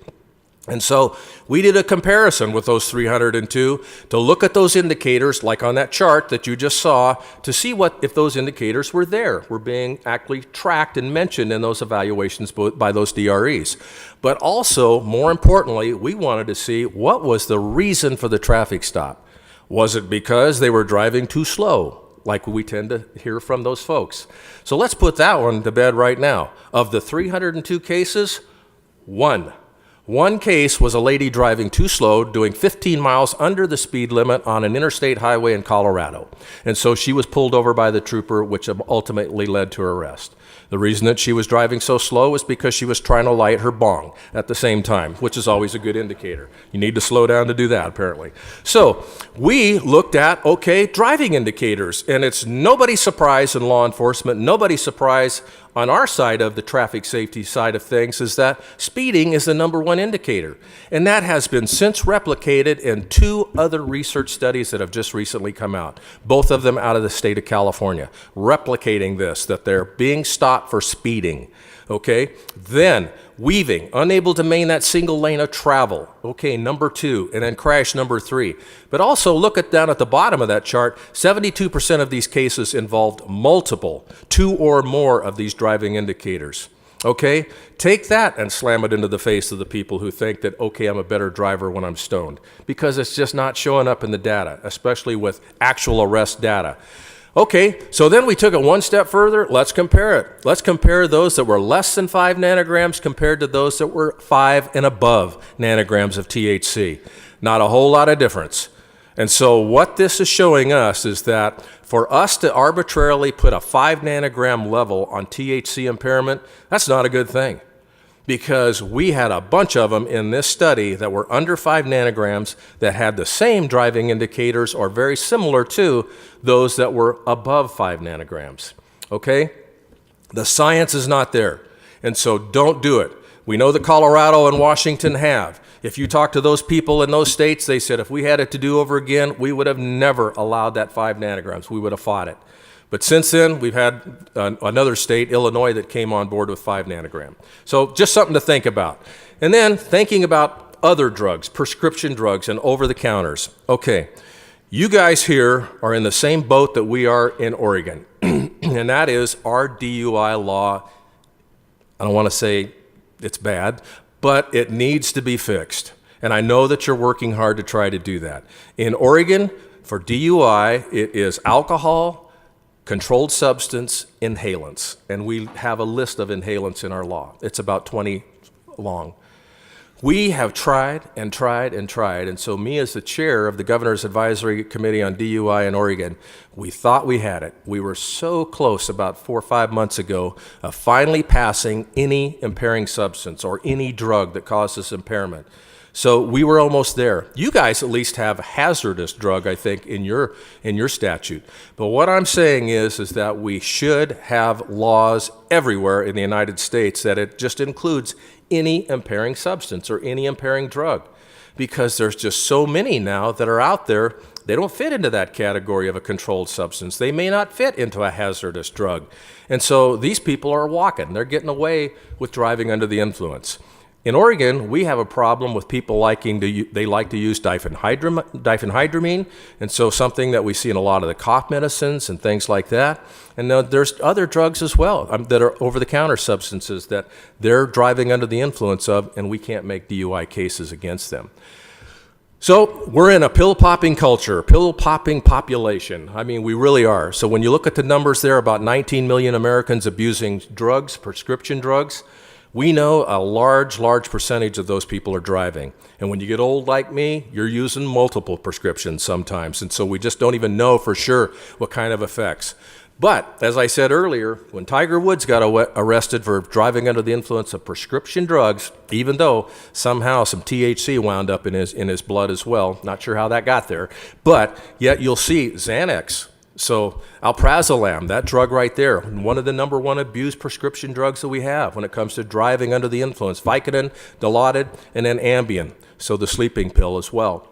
And so we did a comparison with those 302 to look at those indicators, like on that chart that you just saw, to see if those indicators were there, were being actually tracked and mentioned in those evaluations by those DREs. But also, more importantly, we wanted to see what was the reason for the traffic stop. Was it because they were driving too slow, like we tend to hear from those folks? So let's put that one to bed right now. Of the 302 cases, one case was a lady driving too slow, doing 15 miles under the speed limit on an interstate highway in Colorado. And so she was pulled over by the trooper, which ultimately led to her arrest. The reason that she was driving so slow was because she was trying to light her bong at the same time, which is always a good indicator. You need to slow down to do that, apparently. So we looked at, driving indicators, and it's nobody's surprise in law enforcement, nobody's surprise on our side of the traffic safety side of things, is that speeding is the #1 indicator. And that has been since replicated in 2 other research studies that have just recently come out, both of them out of the state of California, replicating this, that they're being stopped for speeding. Then weaving, unable to maintain that single lane of travel, #2, and then crash #3. But also look down at the bottom of that chart, 72% of these cases involved multiple, 2 or more of these driving indicators. Take that and slam it into the face of the people who think that, I'm a better driver when I'm stoned, because it's just not showing up in the data, especially with actual arrest data. So then we took it one step further. Let's compare it. Let's compare those that were less than 5 nanograms compared to those that were 5 and above nanograms of THC. Not a whole lot of difference. And so what this is showing us is that for us to arbitrarily put a 5 nanogram level on THC impairment, that's not a good thing. Because we had a bunch of them in this study that were under 5 nanograms that had the same driving indicators or very similar to those that were above 5 nanograms. The science is not there, and so don't do it. We know that Colorado and Washington have. If you talk to those people in those states, they said if we had it to do over again, we would have never allowed that 5 nanograms. We would have fought it. But since then, we've had another state, Illinois, that came on board with 5 nanogram. So just something to think about. And then thinking about other drugs, prescription drugs, and over-the-counters. You guys here are in the same boat that we are in Oregon, and that is our DUI law. I don't want to say it's bad, but it needs to be fixed. And I know that you're working hard to try to do that. In Oregon, for DUI, it is alcohol, controlled substance, inhalants. And we have a list of inhalants in our law. It's about 20 long. We have tried and tried and tried, and so me as the chair of the Governor's Advisory Committee on DUI in Oregon, we thought we had it. We were so close about 4 or 5 months ago of finally passing any impairing substance or any drug that causes impairment. So we were almost there. You guys at least have a hazardous drug, I think, in your statute. But what I'm saying is that we should have laws everywhere in the United States that it just includes any impairing substance or any impairing drug, because there's just so many now that are out there. They don't fit into that category of a controlled substance. They may not fit into a hazardous drug. And so these people are walking. They're getting away with driving under the influence. In Oregon, we have a problem with people like to use diphenhydramine, and so something that we see in a lot of the cough medicines and things like that. And there's other drugs as well that are over-the-counter substances that they're driving under the influence of, and we can't make DUI cases against them. So we're in a pill-popping culture, pill-popping population. I mean, we really are. So when you look at the numbers there, about 19 million Americans abusing drugs, prescription drugs, we know a large percentage of those people are driving. And when you get old like me, you're using multiple prescriptions sometimes. And so we just don't even know for sure what kind of effects. But as I said earlier, when Tiger Woods got arrested for driving under the influence of prescription drugs, even though somehow some THC wound up in his blood as well, not sure how that got there, but yet you'll see Xanax. So alprazolam, that drug right there, one of the number one abused prescription drugs that we have when it comes to driving under the influence, Vicodin, Dilaudid, and then Ambien, so the sleeping pill as well.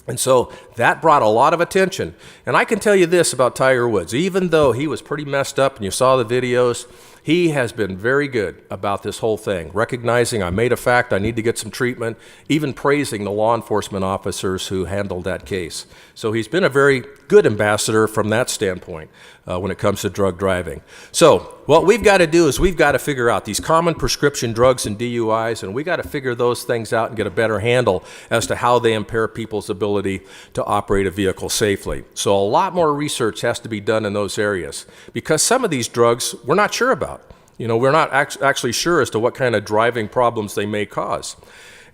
And so that brought a lot of attention. And I can tell you this about Tiger Woods, even though he was pretty messed up and you saw the videos, he has been very good about this whole thing, recognizing I made a fact, I need to get some treatment, even praising the law enforcement officers who handled that case. So he's been a very good ambassador from that standpoint when it comes to drug driving. So what we've got to do is we've got to figure out these common prescription drugs and DUIs, and we got to figure those things out and get a better handle as to how they impair people's ability to operate a vehicle safely. So a lot more research has to be done in those areas because some of these drugs we're not sure about. You know, we're not actually sure as to what kind of driving problems they may cause.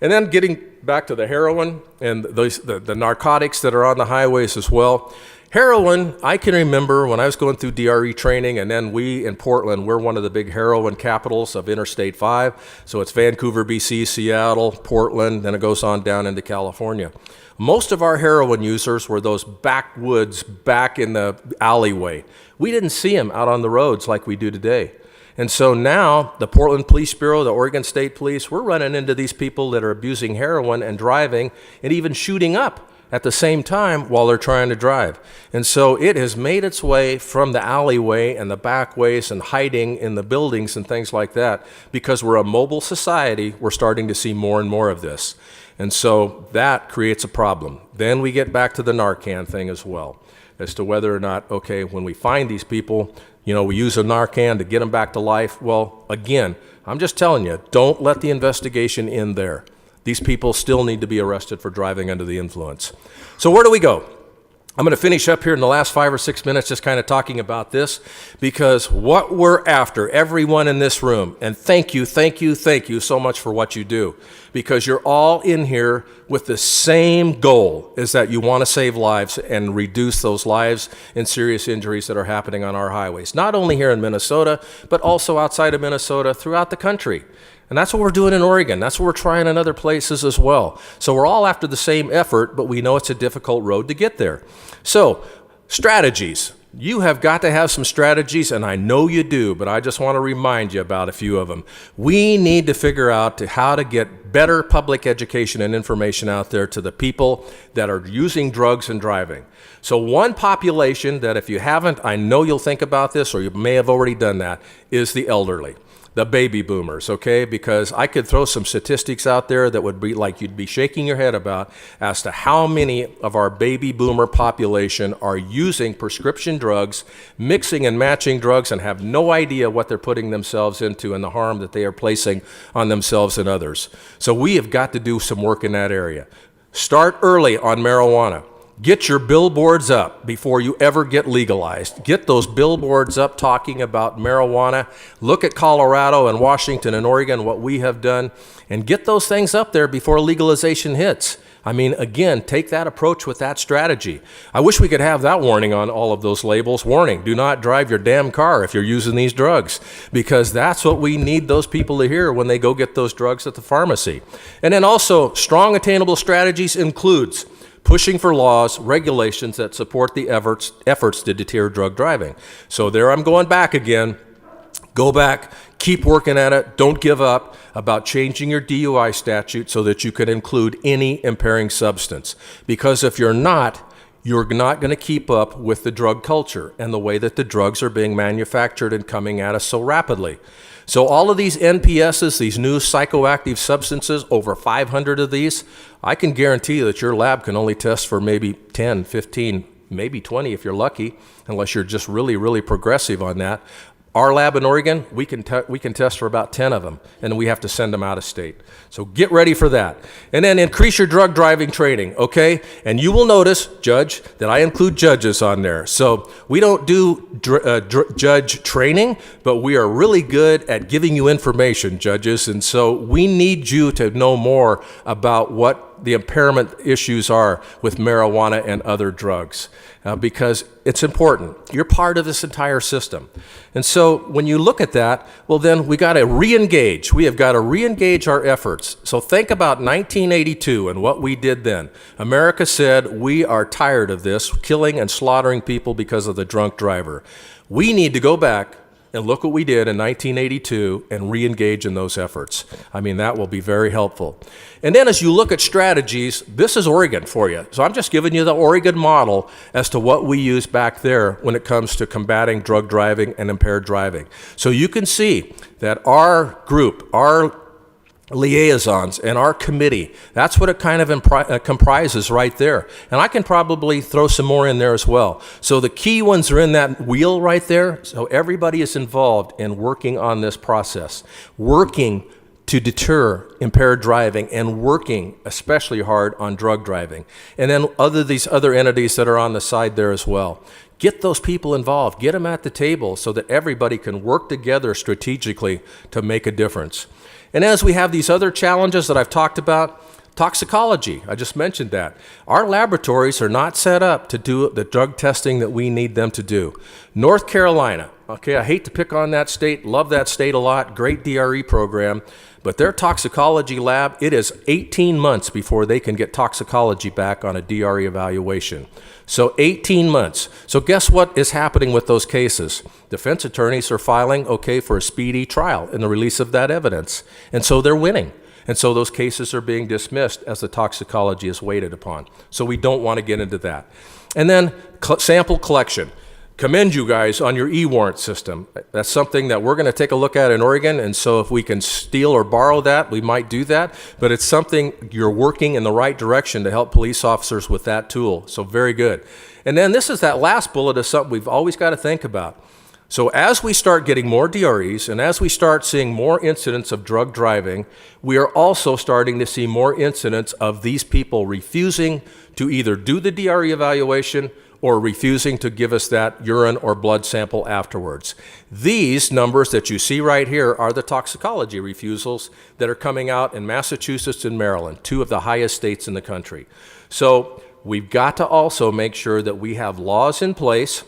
And then getting back to the heroin and the narcotics that are on the highways as well. Heroin, I can remember when I was going through DRE training, and then we in Portland, we're one of the big heroin capitals of Interstate 5. So it's Vancouver, BC, Seattle, Portland, then it goes on down into California. Most of our heroin users were those backwoods back in the alleyway. We didn't see them out on the roads like we do today. And so now the Portland Police Bureau, the Oregon State Police, we're running into these people that are abusing heroin and driving and even shooting up at the same time while they're trying to drive. And so it has made its way from the alleyway and the back ways and hiding in the buildings and things like that. Because we're a mobile society, we're starting to see more and more of this. And so that creates a problem. Then we get back to the Narcan thing as well, as to whether or not, okay, when we find these people, you know, we use a Narcan to get them back to life. Well, again, I'm just telling you, don't let the investigation end there. These people still need to be arrested for driving under the influence. So where do we go? I'm going to finish up here in the last 5 or 6 minutes just kind of talking about this, because what we're after, everyone in this room, and thank you so much for what you do, because you're all in here with the same goal, is that you want to save lives and reduce those lives and serious injuries that are happening on our highways, not only here in Minnesota, but also outside of Minnesota, throughout the country. And that's what we're doing in Oregon. That's what we're trying in other places as well. So we're all after the same effort, but we know it's a difficult road to get there. So, strategies. You have got to have some strategies, and I know you do, but I just want to remind you about a few of them. We need to figure out how to get better public education and information out there to the people that are using drugs and driving. So one population that if you haven't, I know you'll think about this, or you may have already done that, is the elderly. The baby boomers, okay? Because I could throw some statistics out there that would be like you'd be shaking your head about as to how many of our baby boomer population are using prescription drugs, mixing and matching drugs, and have no idea what they're putting themselves into and the harm that they are placing on themselves and others. So we have got to do some work in that area. Start early on marijuana. Get your billboards up before you ever get legalized. Get those billboards up talking about marijuana. Look at Colorado and Washington and Oregon, what we have done, and get those things up there before legalization hits. I mean, again, take that approach with that strategy. I wish we could have that warning on all of those labels. Warning, do not drive your damn car if you're using these drugs, because that's what we need those people to hear when they go get those drugs at the pharmacy. And then also, strong attainable strategies includes pushing for laws, regulations that support the efforts to deter drug driving. So there I'm going back again. Go back, keep working at it, don't give up about changing your DUI statute so that you can include any impairing substance. Because if you're not, you're not going to keep up with the drug culture and the way that the drugs are being manufactured and coming at us so rapidly. So all of these NPSs, these new psychoactive substances, over 500 of these, I can guarantee you that your lab can only test for maybe 10, 15, maybe 20 if you're lucky, unless you're just really, really progressive on that. Our lab in Oregon, we can test for about 10 of them, and we have to send them out of state. So get ready for that. And then increase your drug driving training, okay? And you will notice, Judge, that I include judges on there. So we don't do judge training, but we are really good at giving you information, judges. And so we need you to know more about what the impairment issues are with marijuana and other drugs, because it's important. You're part of this entire system. And so when you look at that, well, then we got to re-engage. We have got to re-engage our efforts. So think about 1982 and what we did then. America said, we are tired of this, killing and slaughtering people because of the drunk driver. We need to go back and look what we did in 1982 and re-engage in those efforts. I mean, that will be very helpful. And then as you look at strategies, this is Oregon for you. So I'm just giving you the Oregon model as to what we use back there when it comes to combating drug driving and impaired driving. So you can see that our group, our liaisons and our committee, that's what it kind of comprises right there. And I can probably throw some more in there as well. So the key ones are in that wheel right there. So everybody is involved in working on this process, working to deter impaired driving and working especially hard on drug driving. And then these other entities that are on the side there as well. Get those people involved, get them at the table so that everybody can work together strategically to make a difference. And as we have these other challenges that I've talked about, toxicology, I just mentioned that. Our laboratories are not set up to do the drug testing that we need them to do. North Carolina, okay, I hate to pick on that state, love that state a lot, great DRE program, but their toxicology lab, it is 18 months before they can get toxicology back on a DRE evaluation. So 18 months. So guess what is happening with those cases? Defense attorneys are filing, okay, for a speedy trial in the release of that evidence. And so they're winning. And so those cases are being dismissed as the toxicology is waited upon. So we don't want to get into that. And then sample collection. Commend you guys on your e-warrant system. That's something that we're going to take a look at in Oregon, and so if we can steal or borrow that, we might do that, but it's something you're working in the right direction to help police officers with that tool, so very good. And then this is that last bullet of something we've always got to think about. So as we start getting more DREs and as we start seeing more incidents of drug driving, we are also starting to see more incidents of these people refusing to either do the DRE evaluation or refusing to give us that urine or blood sample afterwards. These numbers that you see right here are the toxicology refusals that are coming out in Massachusetts and Maryland, two of the highest states in the country. So we've got to also make sure that we have laws in place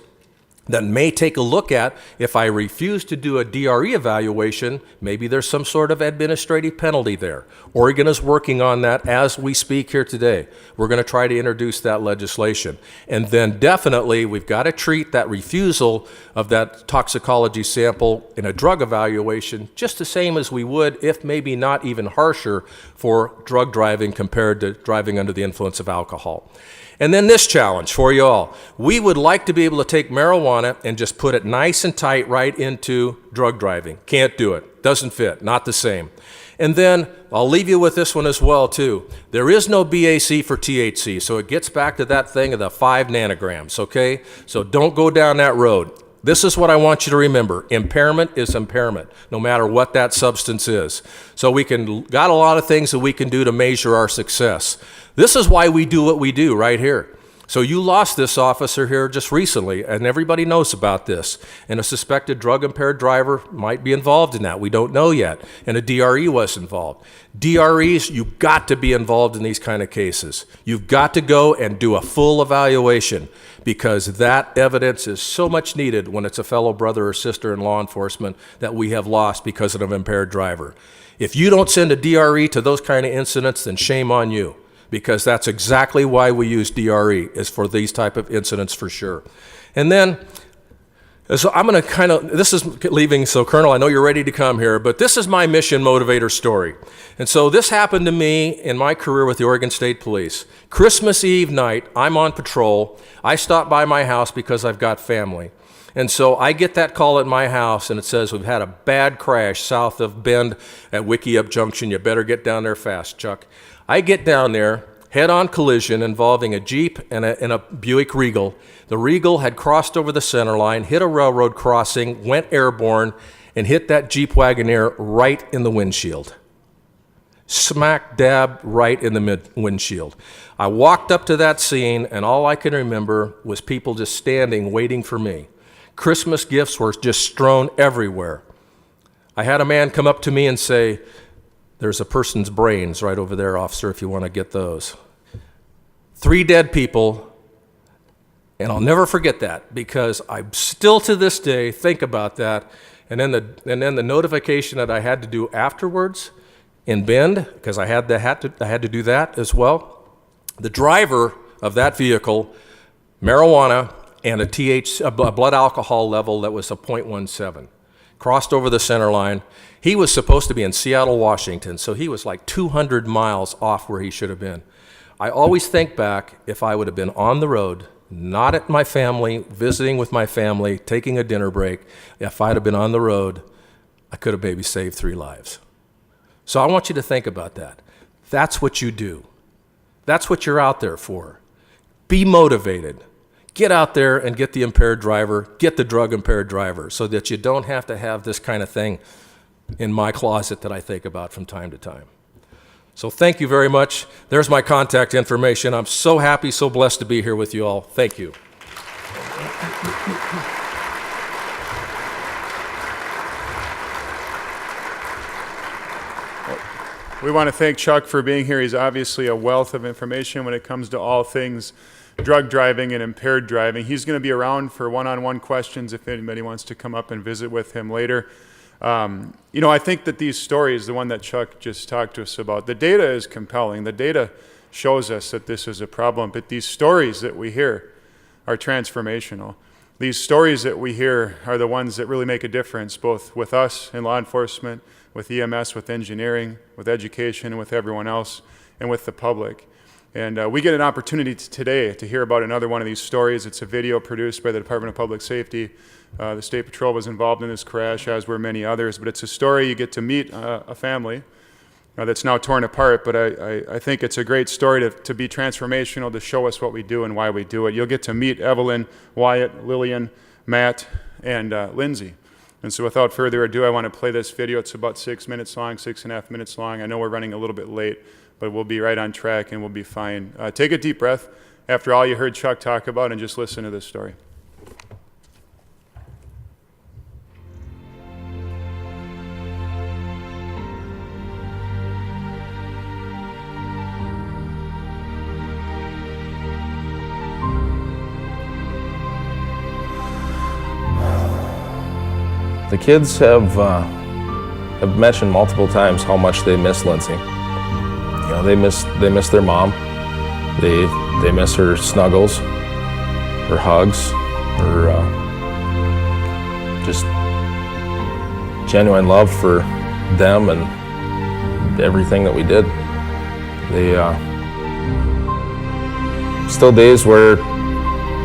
that may take a look at if I refuse to do a DRE evaluation, maybe there's some sort of administrative penalty there. Oregon is working on that as we speak here today. We're going to try to introduce that legislation. And then definitely we've got to treat that refusal of that toxicology sample in a drug evaluation just the same as we would, if maybe not even harsher, for drug driving compared to driving under the influence of alcohol. And then this challenge for you all. We would like to be able to take marijuana and just put it nice and tight right into drug driving. Can't do it. Doesn't fit. Not the same. And then I'll leave you with this one as well too. There is no BAC for THC, so it gets back to that thing of the 5 nanograms, okay? So don't go down that road. This is what I want you to remember. Impairment is impairment, no matter what that substance is. So we got a lot of things that we can do to measure our success. This is why we do what we do right here. So you lost this officer here just recently, and everybody knows about this. And a suspected drug-impaired driver might be involved in that. We don't know yet. And a DRE was involved. DREs, you've got to be involved in these kind of cases. You've got to go and do a full evaluation, because that evidence is so much needed when it's a fellow brother or sister in law enforcement that we have lost because of an impaired driver. If you don't send a DRE to those kind of incidents, then shame on you, because that's exactly why we use DRE, is for these type of incidents for sure. And then So I'm going to this is leaving, so Colonel, I know you're ready to come here, but this is my mission motivator story. And so this happened to me in my career with the Oregon State Police. Christmas Eve night, I'm on patrol. I stop by my house because I've got family. And so I get that call at my house, and it says, we've had a bad crash south of Bend at Wickiup Junction. You better get down there fast, Chuck. I get down there, head-on collision involving a Jeep and a Buick Regal. The Regal had crossed over the center line, hit a railroad crossing, went airborne, and hit that Jeep Wagoneer right in the windshield. Smack dab right in the windshield. I walked up to that scene, and all I can remember was people just standing, waiting for me. Christmas gifts were just strewn everywhere. I had a man come up to me and say, there's a person's brains right over there, officer, if you want to get those. 3 dead people, and I'll never forget that because I still to this day think about that. And then the notification that I had to do afterwards in Bend, because I had to do that as well. The driver of that vehicle, marijuana and a blood alcohol level that was a 0.17. Crossed over the center line. He was supposed to be in Seattle, Washington, so he was like 200 miles off where he should have been. I always think back, if I would have been on the road, not at my family, visiting with my family, taking a dinner break, if I'd have been on the road, I could have maybe saved 3 lives. So I want you to think about that. That's what you do. That's what you're out there for. Be motivated. Get out there and get the impaired driver, get the drug-impaired driver, so that you don't have to have this kind of thing in my closet that I think about from time to time. So thank you very much. There's my contact information. I'm so happy, so blessed to be here with you all. Thank you. We want to thank Chuck for being here. He's obviously a wealth of information when it comes to all things drug driving and impaired driving. He's going to be around for one-on-one questions if anybody wants to come up and visit with him later. I think that these stories, the one that Chuck just talked to us about, the data is compelling. The data shows us that this is a problem, but these stories that we hear are transformational. These stories that we hear are the ones that really make a difference, both with us in law enforcement, with EMS, with engineering, with education, and with everyone else, and with the public. And we get an opportunity today to hear about another one of these stories. It's a video produced by the Department of Public Safety. The State Patrol was involved in this crash, as were many others. But it's a story. You get to meet a family that's now torn apart. But I think it's a great story to be transformational, to show us what we do and why we do it. You'll get to meet Evelyn, Wyatt, Lillian, Matt, and Lindsay. And so without further ado, I want to play this video. It's about 6 minutes long, 6.5 minutes long. I know we're running a little bit late, but we'll be right on track and we'll be fine. Take a deep breath after all you heard Chuck talk about and just listen to this story. The kids have mentioned multiple times how much they miss Lindsay. You know, they miss their mom. They miss her snuggles, her hugs, her just genuine love for them and everything that we did. They still days where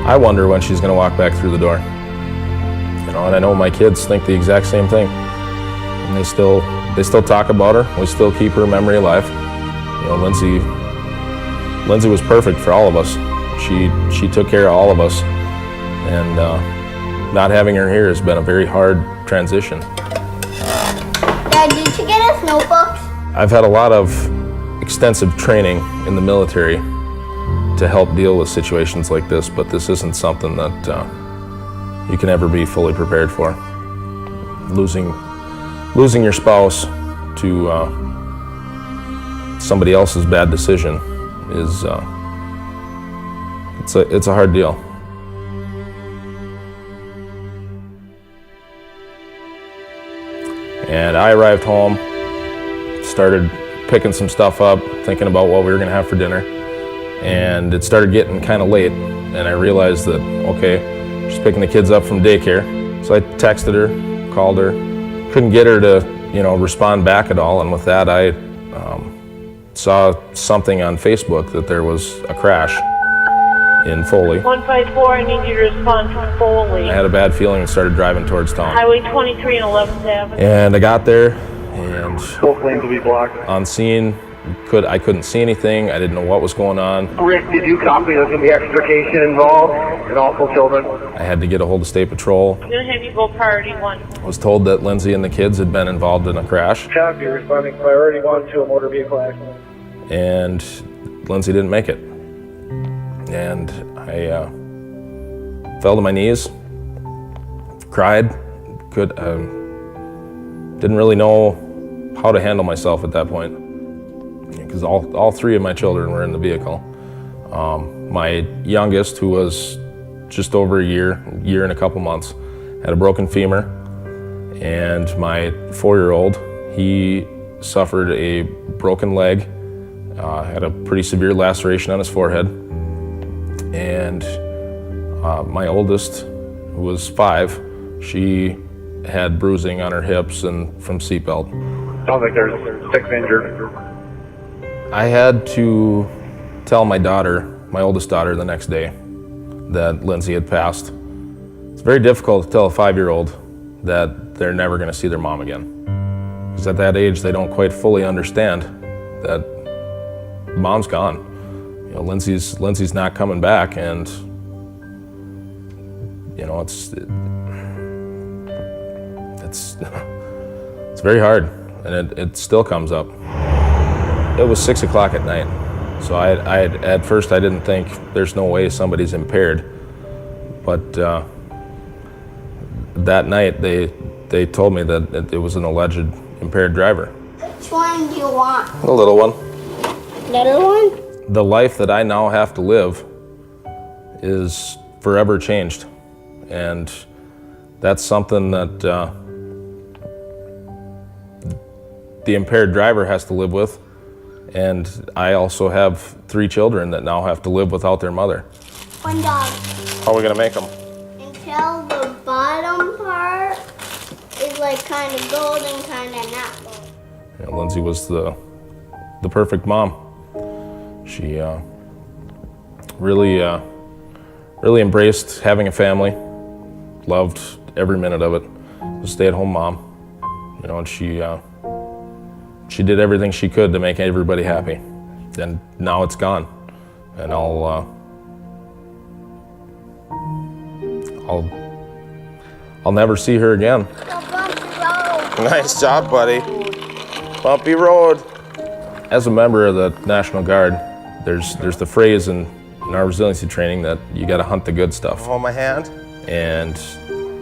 I wonder when she's going to walk back through the door. You know, and I know my kids think the exact same thing. And they still talk about her. We still keep her memory alive. You know, Lindsay was perfect for all of us. She took care of all of us. And not having her here has been a very hard transition. Dad, did you get us notebooks? I've had a lot of extensive training in the military to help deal with situations like this, but this isn't something that you can ever be fully prepared for. Losing your spouse to somebody else's bad decision is it's a hard deal. And I arrived home, started picking some stuff up, thinking about what we were gonna have for dinner, and it started getting kind of late, and I realized that, okay, just picking the kids up from daycare, So I texted her, called her, couldn't get her to, respond back at all. And with that, I saw something on Facebook that there was a crash in Foley. 154, I need you to respond to Foley. I had a bad feeling and started driving towards town. Highway 23 and 11th Avenue. And I got there, and Both lanes will be blocked. on scene, I couldn't see anything. I didn't know what was going on. Rick, did you copy there's going to be extrication involved and also children? I had to get a hold of State Patrol. I'm going to have you go priority 1. I was told that Lindsay and the kids had been involved in a crash, Copy, responding priority 1 to a motor vehicle accident. and Lindsay didn't make it. And I fell to my knees, cried, didn't really know how to handle myself at that point, because all three of my children were in the vehicle. My youngest, who was just over a year and a couple months, had a broken femur, and my 4-year-old, he suffered a broken leg, had a pretty severe laceration on his forehead, and my oldest, who was 5, she had bruising on her hips and from seatbelt. Sounds like there's 6 injured. I had to tell my daughter, my oldest daughter, the next day that Lindsay had passed. It's very difficult to tell a 5-year-old that they're never going to see their mom again. Because at that age, they don't quite fully understand that mom's gone. Lindsay's not coming back, and it's very hard, and it still comes up. It was 6 o'clock at night, so at first I didn't think there's no way somebody's impaired, but that night they told me that it was an alleged impaired driver. Which one do you want? The little one. Little one? The life that I now have to live is forever changed, and that's something that the impaired driver has to live with, and I also have 3 children that now have to live without their mother. One dog. How are we gonna make them? Until the bottom part is like kind of gold and kind of not gold. Lindsay was the perfect mom. She really embraced having a family, loved every minute of it. Was a stay-at-home mom, and she did everything she could to make everybody happy. And now it's gone, and I'll never see her again. Nice job, buddy. Bumpy road. As a member of the National Guard, there's the phrase in our resiliency training that you got to hunt the good stuff. Hold my hand. And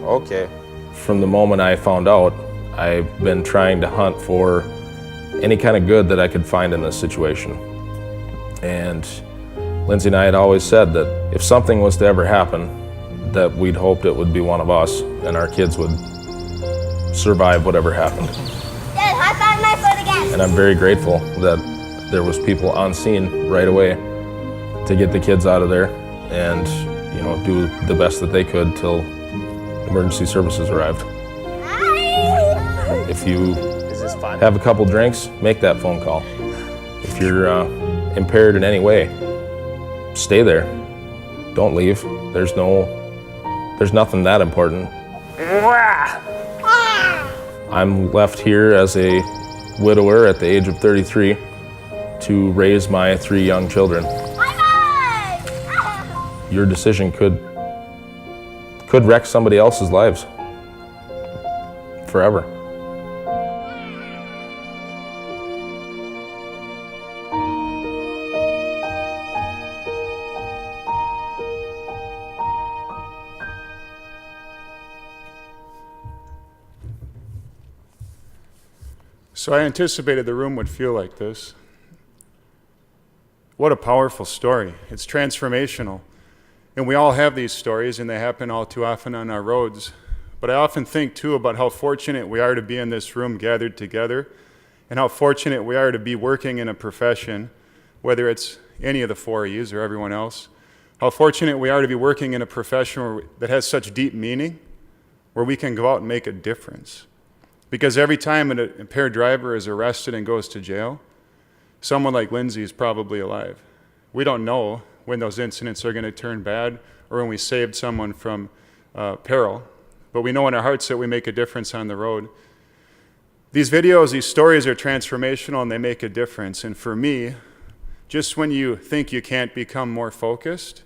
Okay. from the moment I found out, I've been trying to hunt for any kind of good that I could find in this situation. And Lindsay and I had always said that if something was to ever happen, that we'd hoped it would be one of us and our kids would survive whatever happened. Dad, high five my foot again. And I'm very grateful that there was people on scene right away to get the kids out of there and do the best that they could till emergency services arrived. If you Is this fun? have a couple drinks, make that phone call. If you're impaired in any way, stay there. Don't leave. There's nothing that important. I'm left here as a widower at the age of 33 to raise my 3 young children. Your decision could wreck somebody else's lives forever. So I anticipated the room would feel like this. What a powerful story. It's transformational. And we all have these stories, and they happen all too often on our roads. But I often think, too, about how fortunate we are to be in this room gathered together, and how fortunate we are to be working in a profession, whether it's any of the 4 E's or everyone else. How fortunate we are to be working in a profession that has such deep meaning, where we can go out and make a difference. Because every time an impaired driver is arrested and goes to jail, someone like Lindsay is probably alive. We don't know when those incidents are going to turn bad or when we saved someone from peril, but we know in our hearts that we make a difference on the road. These videos, these stories are transformational and they make a difference. And for me, just when you think you can't become more focused,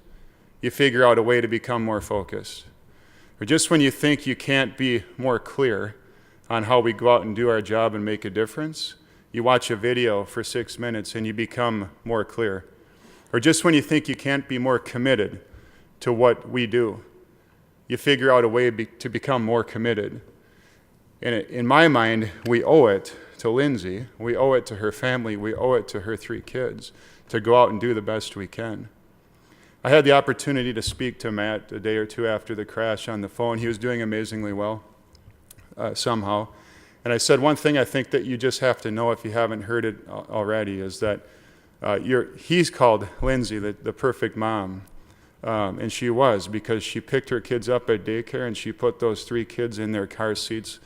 you figure out a way to become more focused. Or just when you think you can't be more clear on how we go out and do our job and make a difference, you watch a video for 6 minutes and you become more clear. Or just when you think you can't be more committed to what we do, you figure out a way to become more committed. And in my mind, we owe it to Lindsay, we owe it to her family, we owe it to her 3 kids to go out and do the best we can. I had the opportunity to speak to Matt a day or 2 after the crash on the phone. He was doing amazingly well, somehow. And I said, one thing I think that you just have to know if you haven't heard it already is that he's called Lindsay the perfect mom. And she was, because she picked her kids up at daycare and she put those 3 kids in their car seats,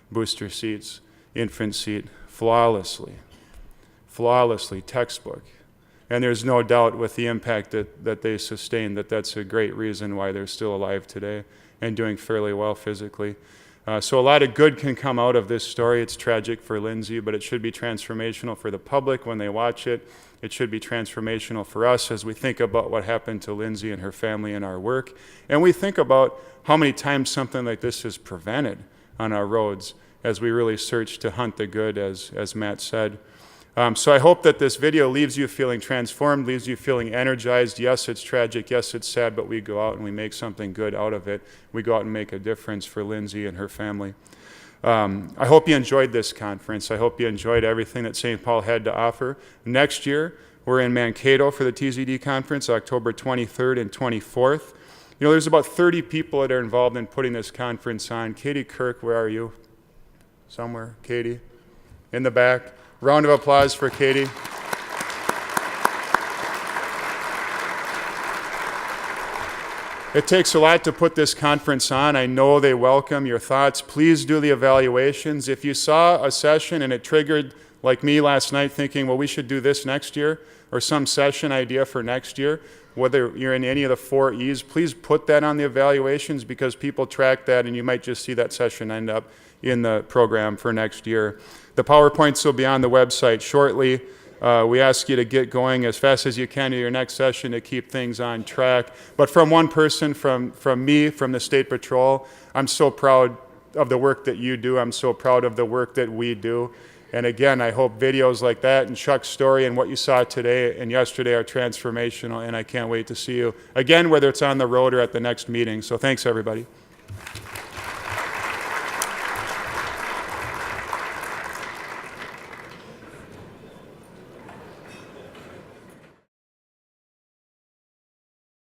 booster seats, infant seat, flawlessly, textbook. And there's no doubt with the impact that they sustained that's a great reason why they're still alive today and doing fairly well physically. So a lot of good can come out of this story. It's tragic for Lindsay, but it should be transformational for the public when they watch it. It should be transformational for us as we think about what happened to Lindsay and her family in our work. And we think about how many times something like this is prevented on our roads as we really search to hunt the good, as Matt said. So I hope that this video leaves you feeling transformed, leaves you feeling energized. Yes, it's tragic. Yes, it's sad, but we go out and we make something good out of it. We go out and make a difference for Lindsay and her family. I hope you enjoyed this conference. I hope you enjoyed everything that St. Paul had to offer. Next year, we're in Mankato for the TZD conference, October 23rd and 24th. You know, there's about 30 people that are involved in putting this conference on. Katie Kirk, where are you? Somewhere, Katie, in the back. Round of applause for Katie. It takes a lot to put this conference on. I know they welcome your thoughts. Please do the evaluations. If you saw a session and it triggered, like me last night, thinking, well, we should do this next year, or some session idea for next year, whether you're in any of the 4 E's, please put that on the evaluations because people track that and you might just see that session end up in the program for next year. The PowerPoints will be on the website shortly. We ask you to get going as fast as you can to your next session to keep things on track. But from one person, from me, from the State Patrol, I'm so proud of the work that you do. I'm so proud of the work that we do. And again, I hope videos like that and Chuck's story and what you saw today and yesterday are transformational, and I can't wait to see you again, whether it's on the road or at the next meeting. So thanks, everybody.